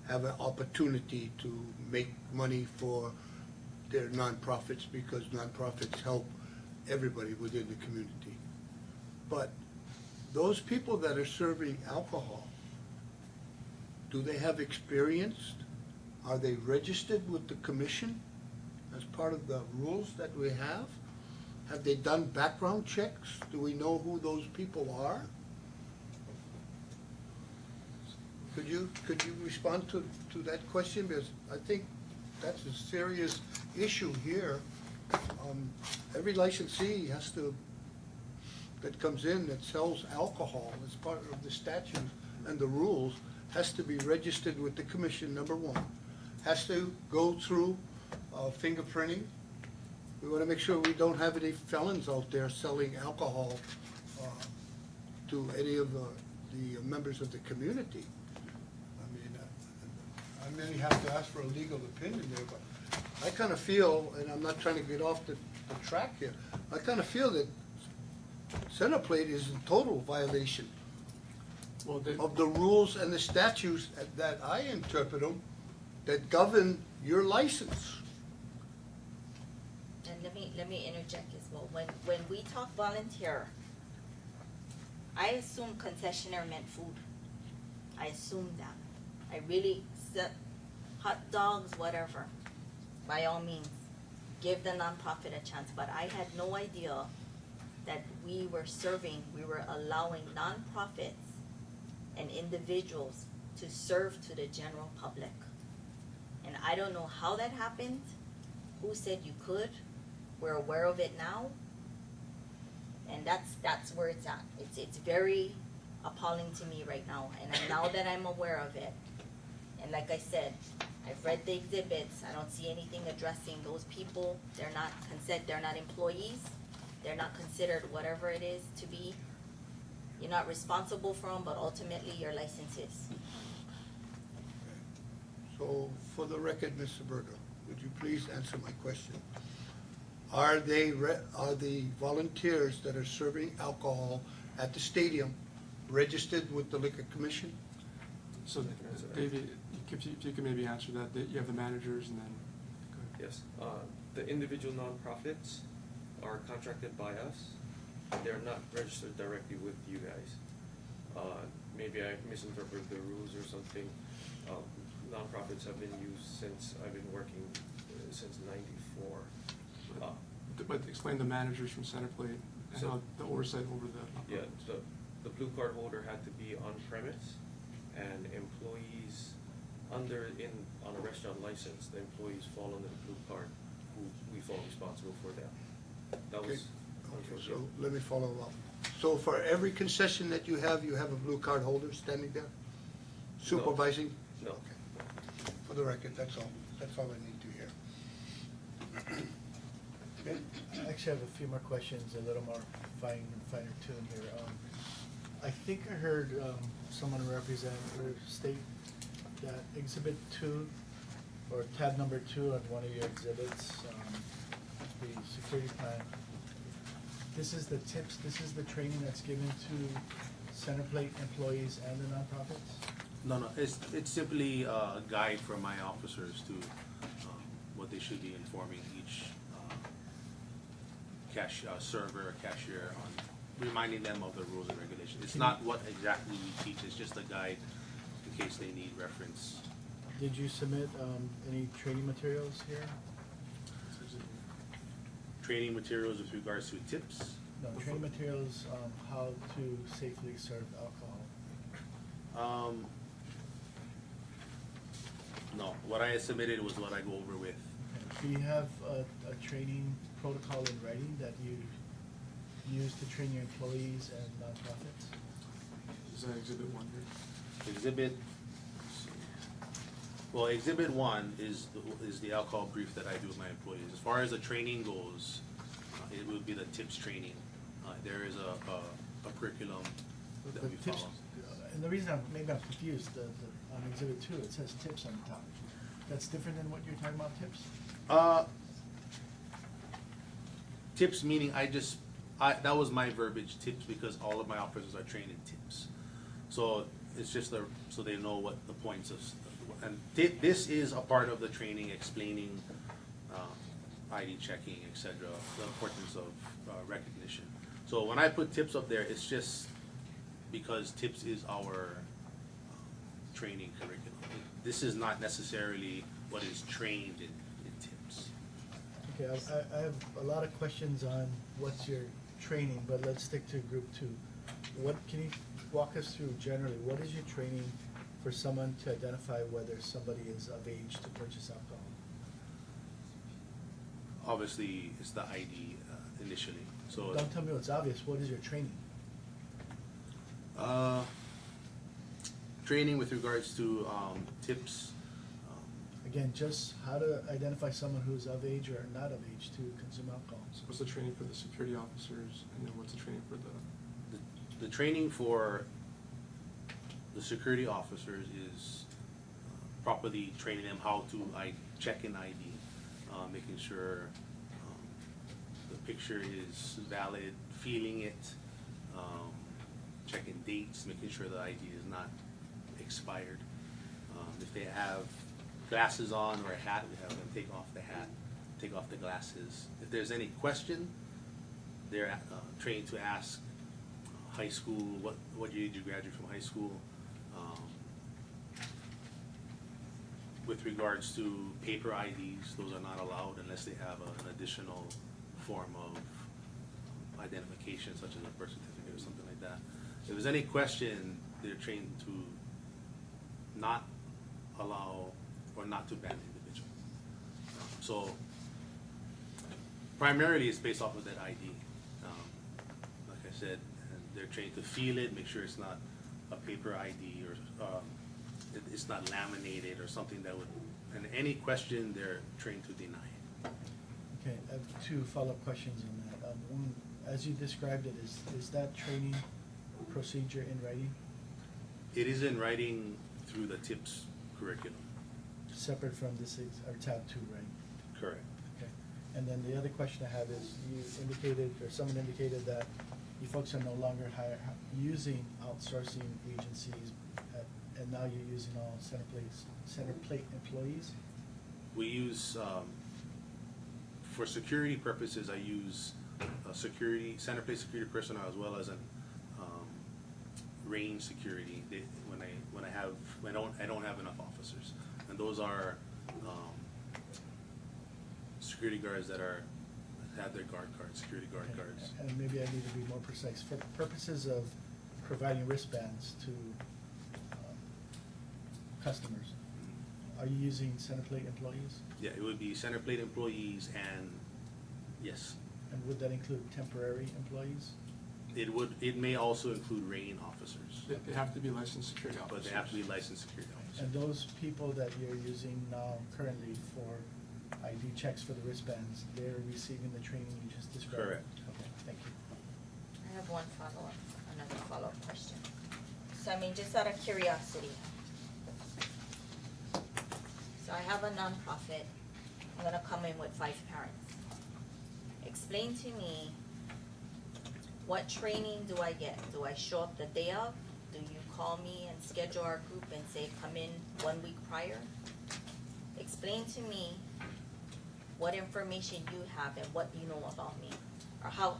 have an opportunity to make money for their nonprofits, because nonprofits help everybody within the community. But those people that are serving alcohol, do they have experience? Are they registered with the commission as part of the rules that we have? Have they done background checks? Do we know who those people are? Could you respond to that question? Because I think that's a serious issue here. Every licensee has to, that comes in, that sells alcohol as part of the statutes and the rules, has to be registered with the commission, number one. Has to go through fingerprinting. We want to make sure we don't have any felons out there selling alcohol to any of the members of the community. I mean, I may have to ask for a legal opinion there, but I kind of feel, and I'm not trying to get off the track here, I kind of feel that Centerplate is in total violation of the rules and the statutes that I interpret them that govern your license. And let me interject as well. When we talk volunteer, I assume concessionaire meant food. I assume that. I really said hot dogs, whatever. By all means, give the nonprofit a chance. But I had no idea that we were allowing nonprofits and individuals to serve to the general public. And I don't know how that happened. Who said you could? We're aware of it now. And that's where it's at. It's very appalling to me right now. And now that I'm aware of it, and like I said, I've read the exhibits. I don't see anything addressing those people. They're not employees. They're not considered whatever it is to be. You're not responsible for them, but ultimately your license is. So, for the record, Mr. Berto, would you please answer my question? Are the volunteers that are serving alcohol at the stadium registered with the Liquor Commission? So, David, if you can maybe answer that, you have the managers and then, go ahead. Yes, the individual nonprofits are contracted by us. They're not registered directly with you guys. Maybe I misinterpreted the rules or something. Nonprofits have been used since I've been working since '94. But explain the managers from Centerplate and So- how the oversight over the. Yeah, the blue card holder had to be on premise, and employees on a restaurant license, the employees fall under the blue card, who we fall responsible for them. That Okay. was. Okay, so let me follow up. So for every concession that you have a blue card holder standing there supervising? No. Okay. For the record, that's all I need to hear. Okay. I actually have a few more questions, a little more finer tune here. I think I heard someone represent or state that Exhibit 2 or tab number 2 on one of your exhibits, the security plan. This is the tips, this is the training that's given to Centerplate employees and the nonprofits? No, it's simply a guide for my officers to what they should be informing each server or cashier on, reminding them of the rules and regulations. It's not what exactly we teach, it's just a guide in case they need reference. Did you submit any training materials here? Training materials with regards to tips. No, training materials on how to safely serve alcohol. No, what I submitted was what I go over with. Do you have a training protocol in writing that you use to train your employees and nonprofits? Is that Exhibit 1 here? Exhibit 1 is the alcohol brief that I do with my employees. As far as the training goes, it would be the tips training. There is a curriculum that The we tips, follow. and the reason I'm confused, on Exhibit 2, it says tips on the top. That's different than what you're talking about, tips? Tips meaning I just that was my verbiage, tips, because all of my officers are trained in tips. So it's just so they know what the points of, and this is a part of the training explaining ID checking, etc., the importance of recognition. So when I put tips up there, it's just because tips is our training curriculum. This is not necessarily what is trained in tips. Okay, I have a lot of questions on what's your training, but let's stick to group two. What, can you walk us through generally, what is your training for someone to identify whether somebody is of age to purchase alcohol? Obviously, it's the ID initially. So Don't tell me what's obvious, what is your training? Training with regards to tips. Again, just how to identify someone who's of age or not of age to consume alcohol. So what's the training for the security officers, and then what's the training for The training for the security officers is properly training them how to check in ID, making sure the picture is valid, feeling it, checking dates, making sure the ID is not expired. If they have glasses on or a hat, we have them take off the hat, take off the glasses. If there's any question, they're trained to ask high school, what year did you graduate from high school? With regards to paper IDs, those are not allowed unless they have an additional form of identification, such as a birth certificate or something like that. If there's any question, they're trained to not allow or not to ban the individual. So primarily it's based off of that ID. Like I said, and they're trained to feel it, make sure it's not a paper ID or it's not laminated or something that would, and any question they're trained to deny. Okay, I have two follow-up questions on that. One, as you described it, is that training procedure in writing? It is in writing through the TIPS curriculum. Separate from this, or tab 2, right? Correct. Okay. And then the other question I have is, you indicated, or someone indicated that you folks are no longer using outsourcing agencies, and now you're using all center plate employees? We use, for security purposes, I use center plate security personnel as well as an range security. I don't have enough officers, and those are security guards that have their guard cards, security guard Okay. cards. And maybe I need to be more precise. For purposes of providing wristbands to customers, are you using center plate employees? Yeah, it would be center plate employees, and yes, And would that include temporary employees? it may also include RAIN officers, They have to be licensed security officers. but they have to be licensed security officers. And those people that you're using now currently for ID checks for the wristbands, they're receiving the training you just described? Correct. Okay, thank you. I have another follow-up question. So I mean, just out of curiosity. So I have a nonprofit, I'm gonna come in with 5 parents. Explain to me, what training do I get? Do I show up the day of? Do you call me and schedule our group and say, come in 1 week prior? Explain to me what information you have and what you know about me, or how,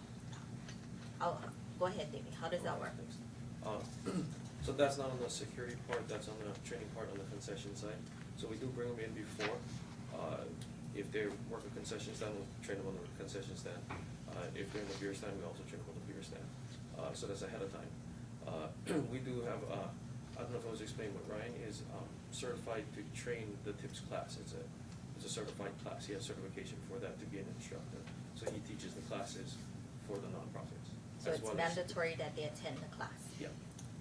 go ahead, David, how does that work? So that's not on the security part, that's on the training part on the concession side. So we do bring them in before. If they work a concession stand, we'll train them on the concession stand. If they're in the beer stand, we also train them on the beer stand. So that's ahead of time. We do have, I don't know if I was explaining what Ryan is, certified to train the TIPS class. It's a certified class. He has certification for that to be an instructor. So he teaches the classes for the nonprofits. So as it's well as- mandatory that they attend the class? Yeah.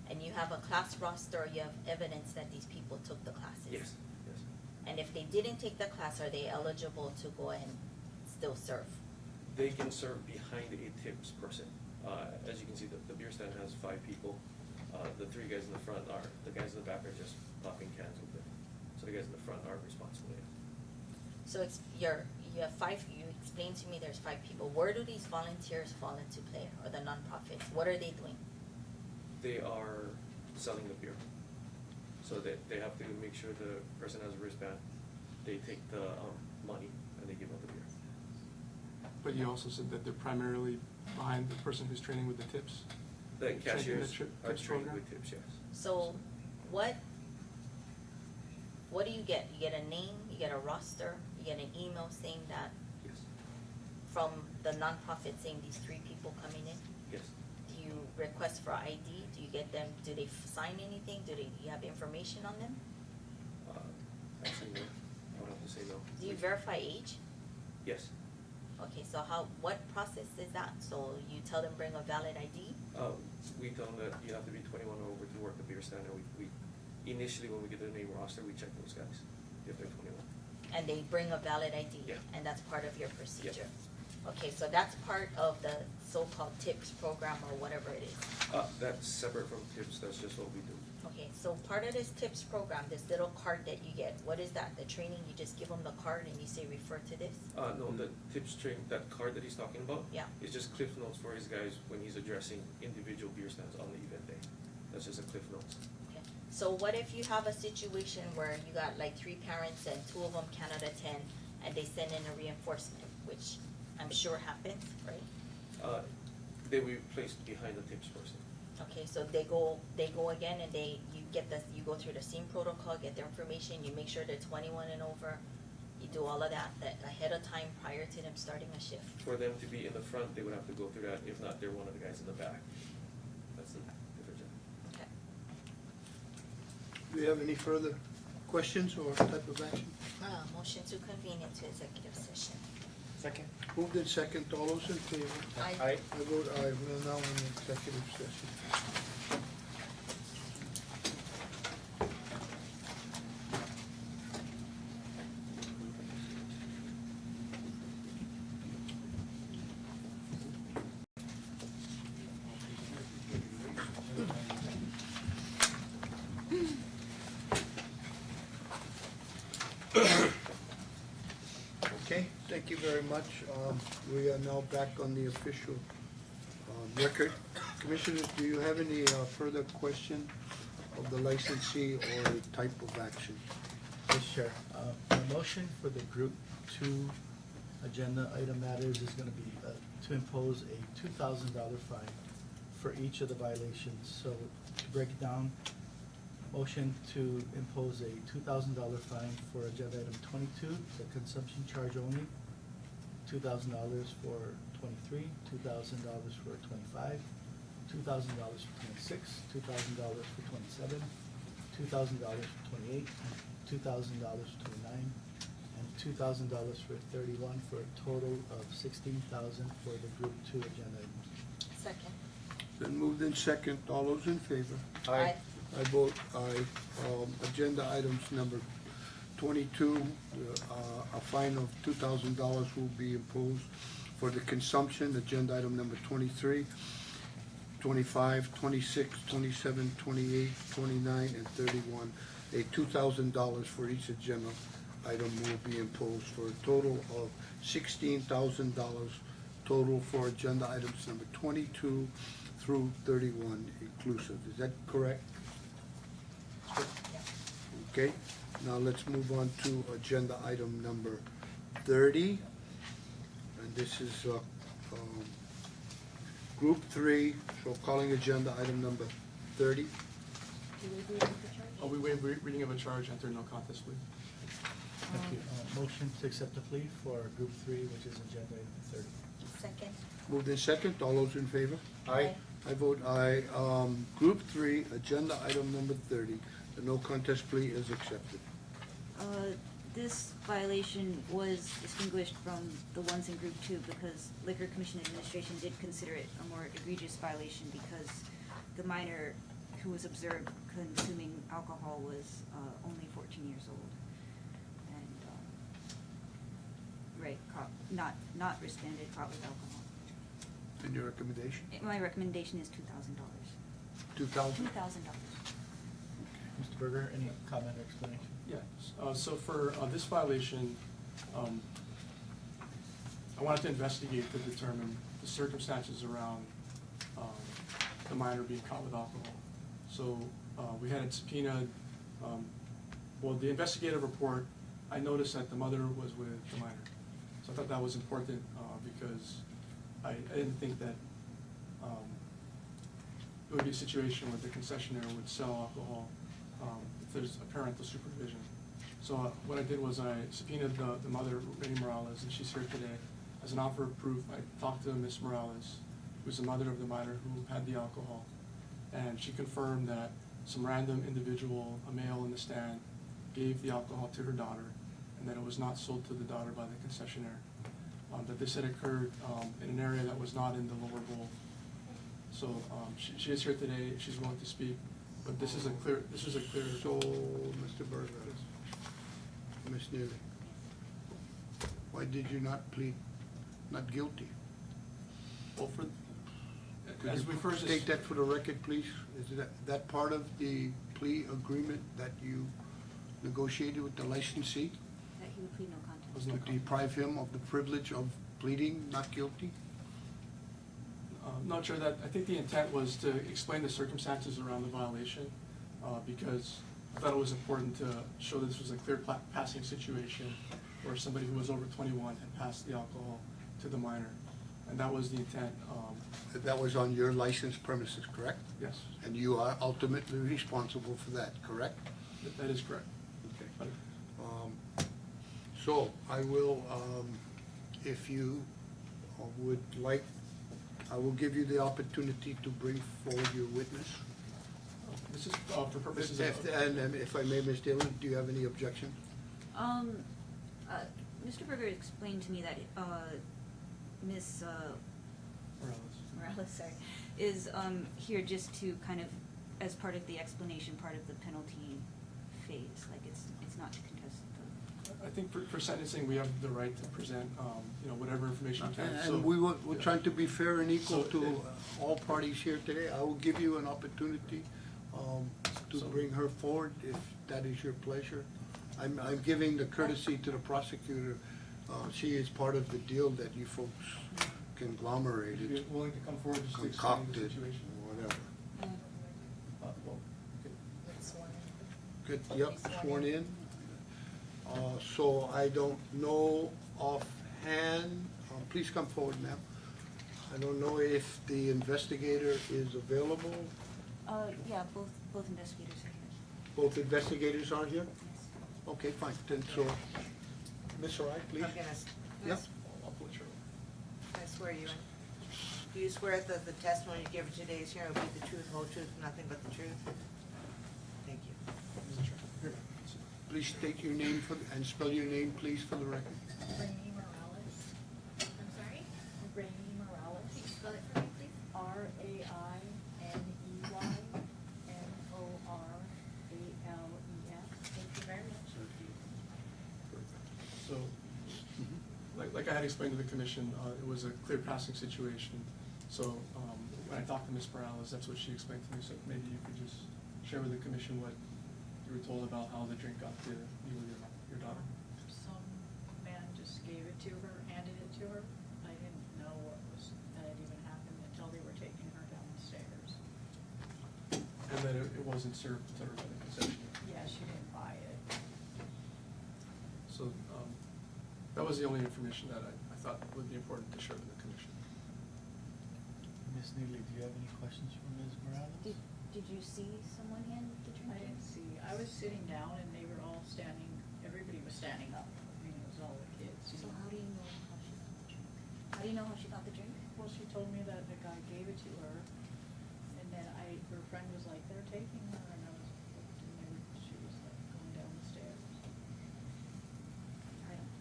And you have a class roster, you have evidence that these people took the classes? Yes, yes. And if they didn't take the class, are they eligible to go and still serve? They can serve behind a TIPS person. As you can see, the beer stand has 5 people. The 3 guys in the front are, the guys in the back are just popping cans with it. So the guys in the front are responsible. So it's, you have 5, you explain to me there's 5 people. Where do these volunteers fall into play, or the nonprofits? What are they doing? They are selling the beer. So they have to make sure the person has a wristband. They take the money and they give out the beer. But you also said that they're primarily behind the person who's training with the tips? The Training cashiers the are tips trained program? with tips, yes. So, what do you get? You get a name, you get a roster, you get an email saying that Yes. from the nonprofit saying these 3 people coming in? Yes. Do you request for ID? Do you get them, do they sign anything? Do you have information on them? Actually, no. I would have to say no. Do you verify age? Yes. Okay, so what process is that? So you tell them bring a valid ID? We tell them that you have to be 21 or over to work the beer stand, and we initially when we get the name roster, we check those guys if they're 21. And they bring a valid ID? Yeah. And that's part of your procedure? Okay, so that's part of the so-called TIPS program or whatever it is? That's separate from tips. That's just what we do. Okay, so part of this TIPS program, this little card that you get, what is that? The training, you just give them the card and you say refer to this? No, the tips train, that card that he's talking about, Yeah. is just cliff notes for his guys when he's addressing individual beer stands on the event day. That's just a cliff notes. Okay. So what if you have a situation where you got like 3 parents and 2 of them cannot attend and they send in a reinforcement, which I'm sure happens, right? They will be placed behind the tips person. Okay, so they go again and you go through the same protocol, get their information, you make sure they're 21 and over, you do all of that ahead of time prior to them starting a shift. For them to be in the front, they would have to go through that. If not, they're one of the guys in the back. That's the difference. Okay. Do you have any further questions or type of action? Motion to convene into executive session. Second. Moved in second, all those in favor? Aye. I vote aye, we are now in executive session. Okay, thank you very much. We are now back on the official record. Commissioners, do you have any further question of the licensee or type of action? Yes, Chair. My motion for the Group 2 agenda item matters is gonna be to impose a $2,000 fine for each of the violations. So to break it down, motion to impose a $2,000 fine for agenda item 22, the consumption charge only, $2,000 for 23, $2,000 for 25, $2,000 for 26, $2,000 for 27, $2,000 for 28, $2,000 for 29, and $2,000 for 31, for a total of $16,000 for the Group 2 agenda items. Second. Then moved in second, all those in favor? Aye. I vote aye. Agenda items number 22, a fine of $2,000 will be imposed for the consumption. Agenda item number 23, 25, 26, 27, 28, 29, and 31. A $2,000 for each agenda item will be imposed for a total of $16,000 total for agenda items number 22 through 31 inclusive. Is that correct? Okay, now let's move on to agenda item number 30. And this is Group 3, so calling agenda item number 30. We waive reading of a charge, enter no contest plea. Thank you. Motion to accept the plea for Group 3, which is agenda item 30. Second. Moved in second, all those in favor? Aye. I vote aye. Group 3, agenda item number 30. The no contest plea is accepted. This violation was distinguished from the ones in Group 2 because Liquor Commission Administration did consider it a more egregious violation because the minor who was observed consuming alcohol was only 14 years old. And, right, caught, not wristbanded, caught with alcohol. And your recommendation? My recommendation is $2,000. 2,000? $2,000. Mr. Berger, any comment or explanation? Yes, so for this violation, I wanted to investigate to determine the circumstances around the minor being caught with alcohol. So we had it subpoenaed. Well, the investigative report, I noticed that the mother was with the minor. So I thought that was important because I didn't think that it would be a situation where the concessionaire would sell alcohol if there's a parental supervision. So what I did was I subpoenaed the mother, Renee Morales, and she's here today. As an offer of proof, I talked to Ms. Morales, who's the mother of the minor who had the alcohol, and she confirmed that some random individual, a male in the stand, gave the alcohol to her daughter, and that it was not sold to the daughter by the concessionaire. That this had occurred in an area that was not in the lower bowl. So she is here today. She's willing to speak, but this is a clear. So, Mr. Berger, Ms. Neely, why did you not plead not guilty? Well, Could as you we first state that for the record, please? Is that part of the plea agreement that you negotiated with the licensee That he would plead no contest. to deprive him of the privilege of pleading not guilty? Not sure that, I think the intent was to explain the circumstances around the violation, because I thought it was important to show that this was a clear passing situation where somebody who was over 21 had passed the alcohol to the minor, and that was the intent. That was on your licensed premises, correct? Yes. And you are ultimately responsible for that, correct? That is correct. Okay. So I will, if you would like, I will give you the opportunity to bring forward your witness. This is for purposes of. And if I may, Ms. Dillon, do you have any objection? Mr. Berger explained to me that Ms. Morales, sorry, is here just to kind of, as part of the explanation, part of the penalty phase, like it's not to contest the. I think for sentencing, we have the right to present, whatever information we can. So- And we're trying to be fair and equal So to it- all parties here today. I will give you an opportunity to So- bring her forward if that is your pleasure. I'm giving the courtesy to the prosecutor. She is part of the deal that you folks If conglomerated, you're willing to come forward just to explain the concocted, situation. or whatever. Well, Good, yep, sworn in. So I don't know offhand, please come forward, ma'am. I don't know if the investigator is available. Yeah, both investigators are here. Both investigators are here? Yes. Okay, fine, then so, Ms. Sarai, please. I'm gonna, Yep. I'll put your. I swear you in. Do you swear that the testimony you give today's hearing will be the truth, whole truth, nothing but the truth? Thank you. Please state your name and spell your name, please, for the record. Rainy Morales. I'm sorry? Rainy Morales. Can you spell it for me, please? RAINEY MORALES. Thank you very much. So, like I had explained to the commission, it was a clear passing situation. So, when I talked to Ms. Morales, that's what she explained to me. So maybe you could just share with the commission what you were told about how the drink got to you with your daughter. Some man just gave it to her, handed it to her. I didn't know that had even happened until they were taking her downstairs. And that it wasn't served to her by the concessionaire. Yeah, she didn't buy it. So, that was the only information that I thought would be important to share with the commission. Ms. Neely, do you have any questions for Ms. Morales? Did you see someone hand the drink? I didn't see, I was sitting down and they were all standing, everybody was standing up. I mean, it was all the kids. So how do you know how she got the drink? How do you know how she got the drink? Well, she told me that the guy gave it to her, and then her friend was like, they're taking her, and I was, and then she was like going down the stairs. I don't.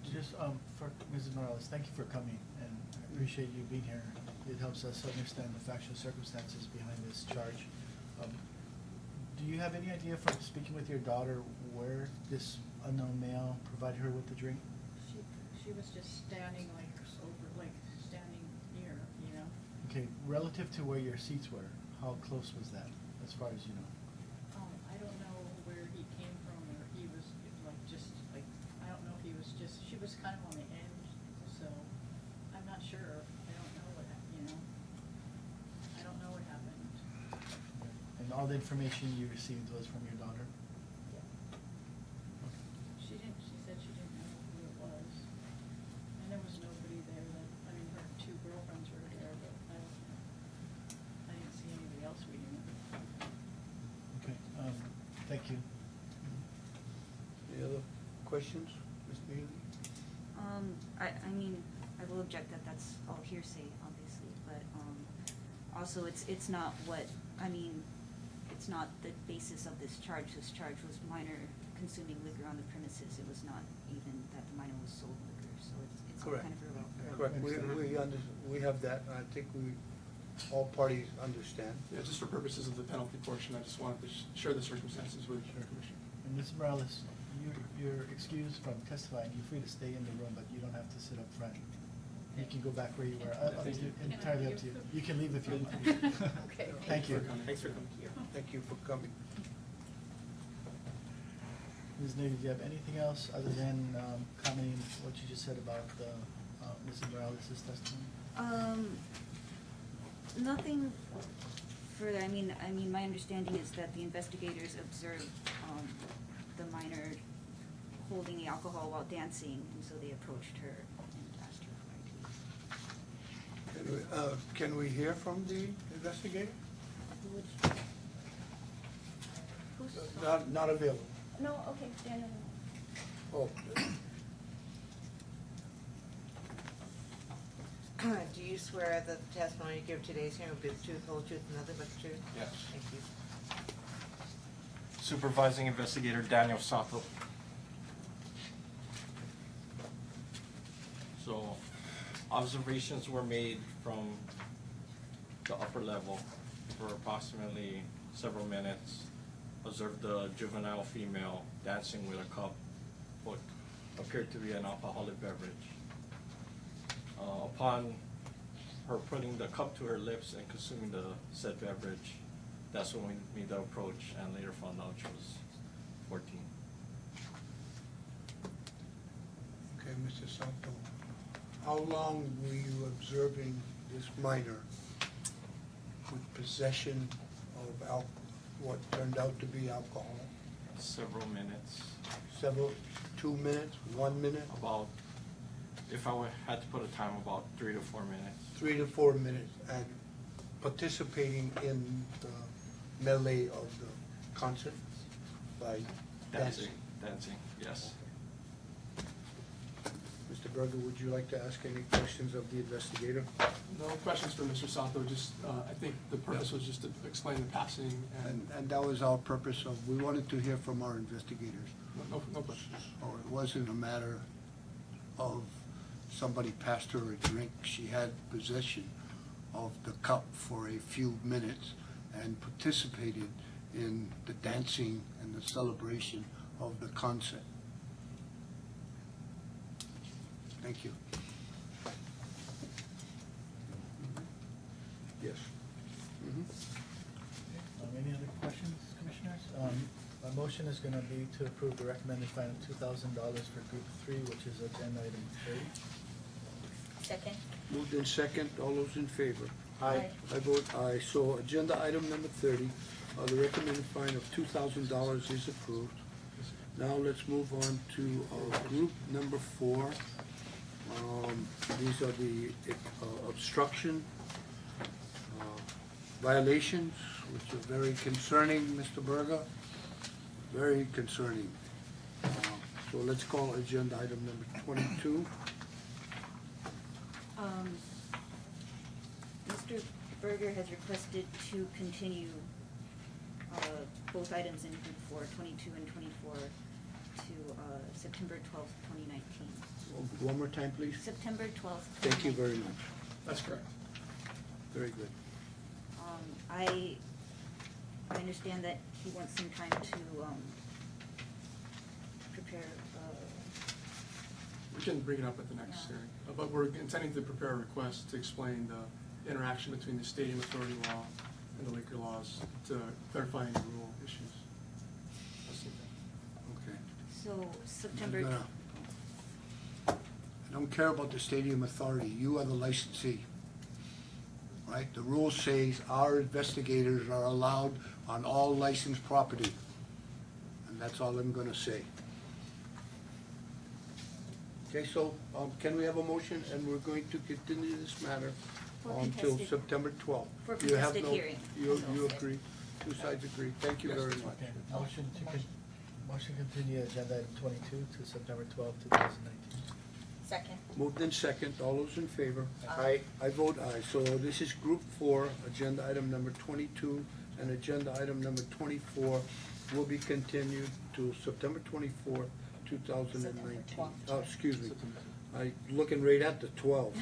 Just, for Mrs. Morales, thank you for coming, and I appreciate you being here. It helps us understand the factual circumstances behind this charge. Do you have any idea from speaking with your daughter where this unknown male provided her with the drink? She was just standing like standing near, you know? Okay, relative to where your seats were, how close was that, as far as you know? I don't know where he came from, or he was like, I don't know if he was she was kind of on the edge, so. not sure. I don't know what, you know. I don't know what happened. And all the information you received was from your daughter? She said she didn't know who it was. And there was nobody there that, I mean, her two girlfriends were there, but I didn't see anybody else reading it. Okay, thank you. Any other questions, Mr. Healy? I mean, I will object that that's all hearsay, obviously, but, also it's not what, I mean, it's not the basis of this charge. This charge was minor consuming liquor on the premises. It was not even that the minor was sold liquor, so it's all Correct. kind of irrelevant. Correct, we have that, I think all parties understand. Yeah, just for purposes of the penalty portion, I just wanted to share the circumstances with the Commissioner. And Ms. Morales, you're excused from testifying. You're free to stay in the room, but you don't have to sit up front. You can go back where you were. Thank you. Entirely up to you. You can leave if you want. Okay. Thank you. Thanks for coming. Thank you for coming. Ms. Navy, do you have anything else other than commenting what you just said about Ms. Morales' testimony? Nothing further. I mean, my understanding is that the investigators observed, the minor holding the alcohol while dancing, and so they approached her and asked her for ID. Can we hear from the investigator? Not available. No, okay, Daniel. Oh, Do you swear that the testimony you give today's hearing will be the truth, whole truth, and nothing but the truth? Yes. Thank you. Supervising Investigator Daniel Sato. So, observations were made from the upper level for approximately several minutes. Observed the juvenile female dancing with a cup, what appeared to be an alcoholic beverage. Upon her putting the cup to her lips and consuming the said beverage, that's when we made the approach and later found out she was 14. okay, Mr. Santo. How long were you observing this minor with possession of what turned out to be alcohol? Several minutes. 2 minutes, 1 minute? About, if I had to put a time, about 3 to 4 minutes. 3 to 4 minutes, and participating in the melee of the concert by dancing? Dancing, yes. Mr. Berger, would you like to ask any questions of the investigator? No questions for Mr. Sato, just, I think the purpose was just to explain the passing And that was our purpose of, we wanted to hear from our investigators. no questions. Or it wasn't a matter of somebody passed her a drink. She had possession of the cup for a few minutes and participated in the dancing and the celebration of the concert. Thank you. Yes. Any other questions, Commissioners? My motion is gonna be to approve the recommended fine of $2,000 for Group 3, which is agenda item 30. Second. Moved in second, all those in favor? Aye. I vote aye. So agenda item number 30, the recommended fine of $2,000 is approved. Now let's move on to group number 4. These are the obstruction violations, which are very concerning, Mr. Berger, very concerning. So let's call agenda item number 22. Mr. Berger has requested to continue both items in group 4, 22 and 24, to September 12th, 2019. One more time, please. September 12th. Thank you very much. That's correct. Very good. I understand that he wants some time to prepare. We can bring it up at the next hearing, but we're intending to prepare a request to explain the interaction between the stadium authority law and the liquor laws to clarify any rule issues. Okay. So September. I don't care about the stadium authority, you are the licensee. Right, the rule says our investigators are allowed on all licensed property. And that's all I'm gonna say. Okay, so, can we have a motion, and we're going to continue this matter For until contested- September twelfth. for contested hearing. You agree, two sides agree, thank you very much. Okay, motion continue agenda item 22 to September 12, 2019. Second. Moved in second, all those in favor? Aye. I vote aye, so this is group 4, agenda item number 22, and agenda item number 24 will be continued to September 24th, 2019. September 12th. Oh, excuse me, I looking right at the 12th,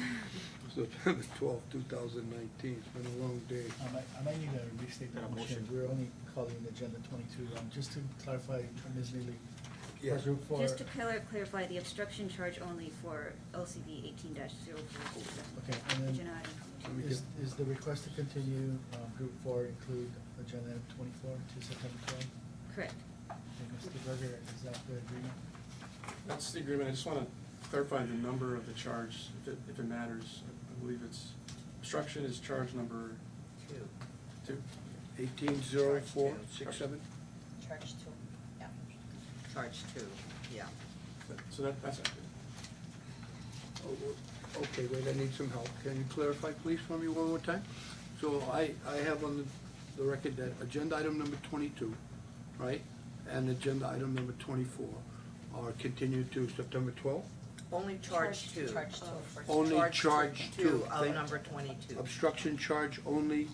September 12th, 2019, it's been a long day. I might need to restate the motion. We're only calling agenda 22. Just to clarify, Ms. Neely, for Yes. group 4. Just to clarify, the obstruction charge only for LCV 18-0427. Okay, and then Agenda item 22. is the request to continue group 4 include agenda item 24 to September 12? Correct. Okay, Mr. Berger, is that the agreement? That's the agreement. I just want to clarify the number of the charge, if it matters. I believe it's, obstruction is charge number 2. 180467? Charge 2, yeah. Charge 2, yeah. So that's accurate. Oh, okay, wait, I need some help. Can you clarify, please, for me one more time? So I have on the record that agenda item number 22, right, and agenda item number 24 are continued to September 12th? Only charge 2. Charge 2 for. Only charge 2. Of Thank- number 22. Obstruction charge only,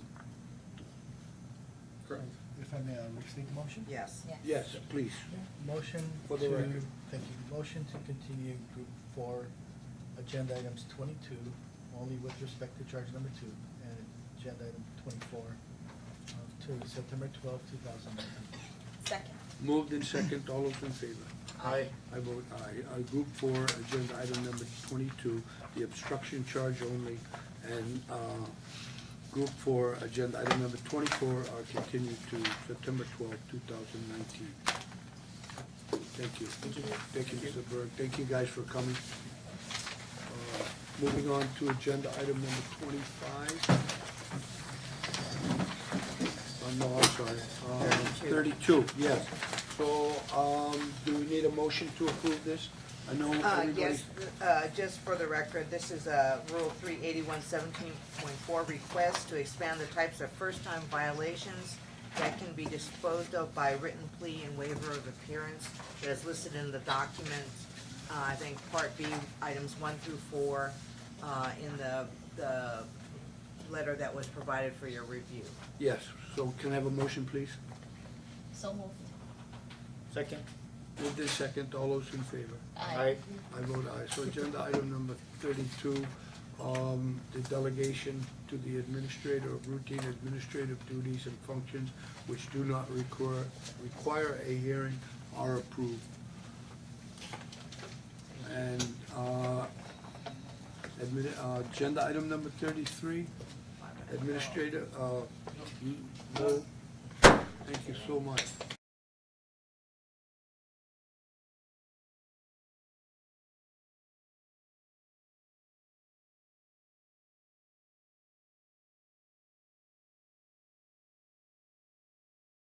Correct. If I may restate the motion? Yes. yes, please. Motion For the to, record. thank you, motion to continue group 4, agenda items 22, only with respect to charge number 2, and agenda item 24 to September 12, 2019. Second. Moved in second, all those in favor? Aye. I vote aye. Group 4, agenda item number 22, the obstruction charge only, and Group 4, agenda item number 24 are continued to September 12, 2019. Thank you. Thank you, Mr. Berg. Thank you guys for coming. Moving on to agenda item number 25. No, I'm sorry. 32, yes. So, do we need a motion to approve this? I know everybody. Yes, just for the record, this is Rule 381-17.4, request to expand the types of first-time violations that can be disposed of by written plea and waiver of appearance that is listed in the document. I think Part B, items 1 through 4, in the letter that was provided for your review. Yes, so can I have a motion, please? So moved. Second. Moved in second, all those in favor? Aye. I vote aye. So agenda item number 32, the delegation to the administrator of routine administrative duties and functions which do not require a hearing are approved. And agenda item number 33, administrator, no, thank you so much.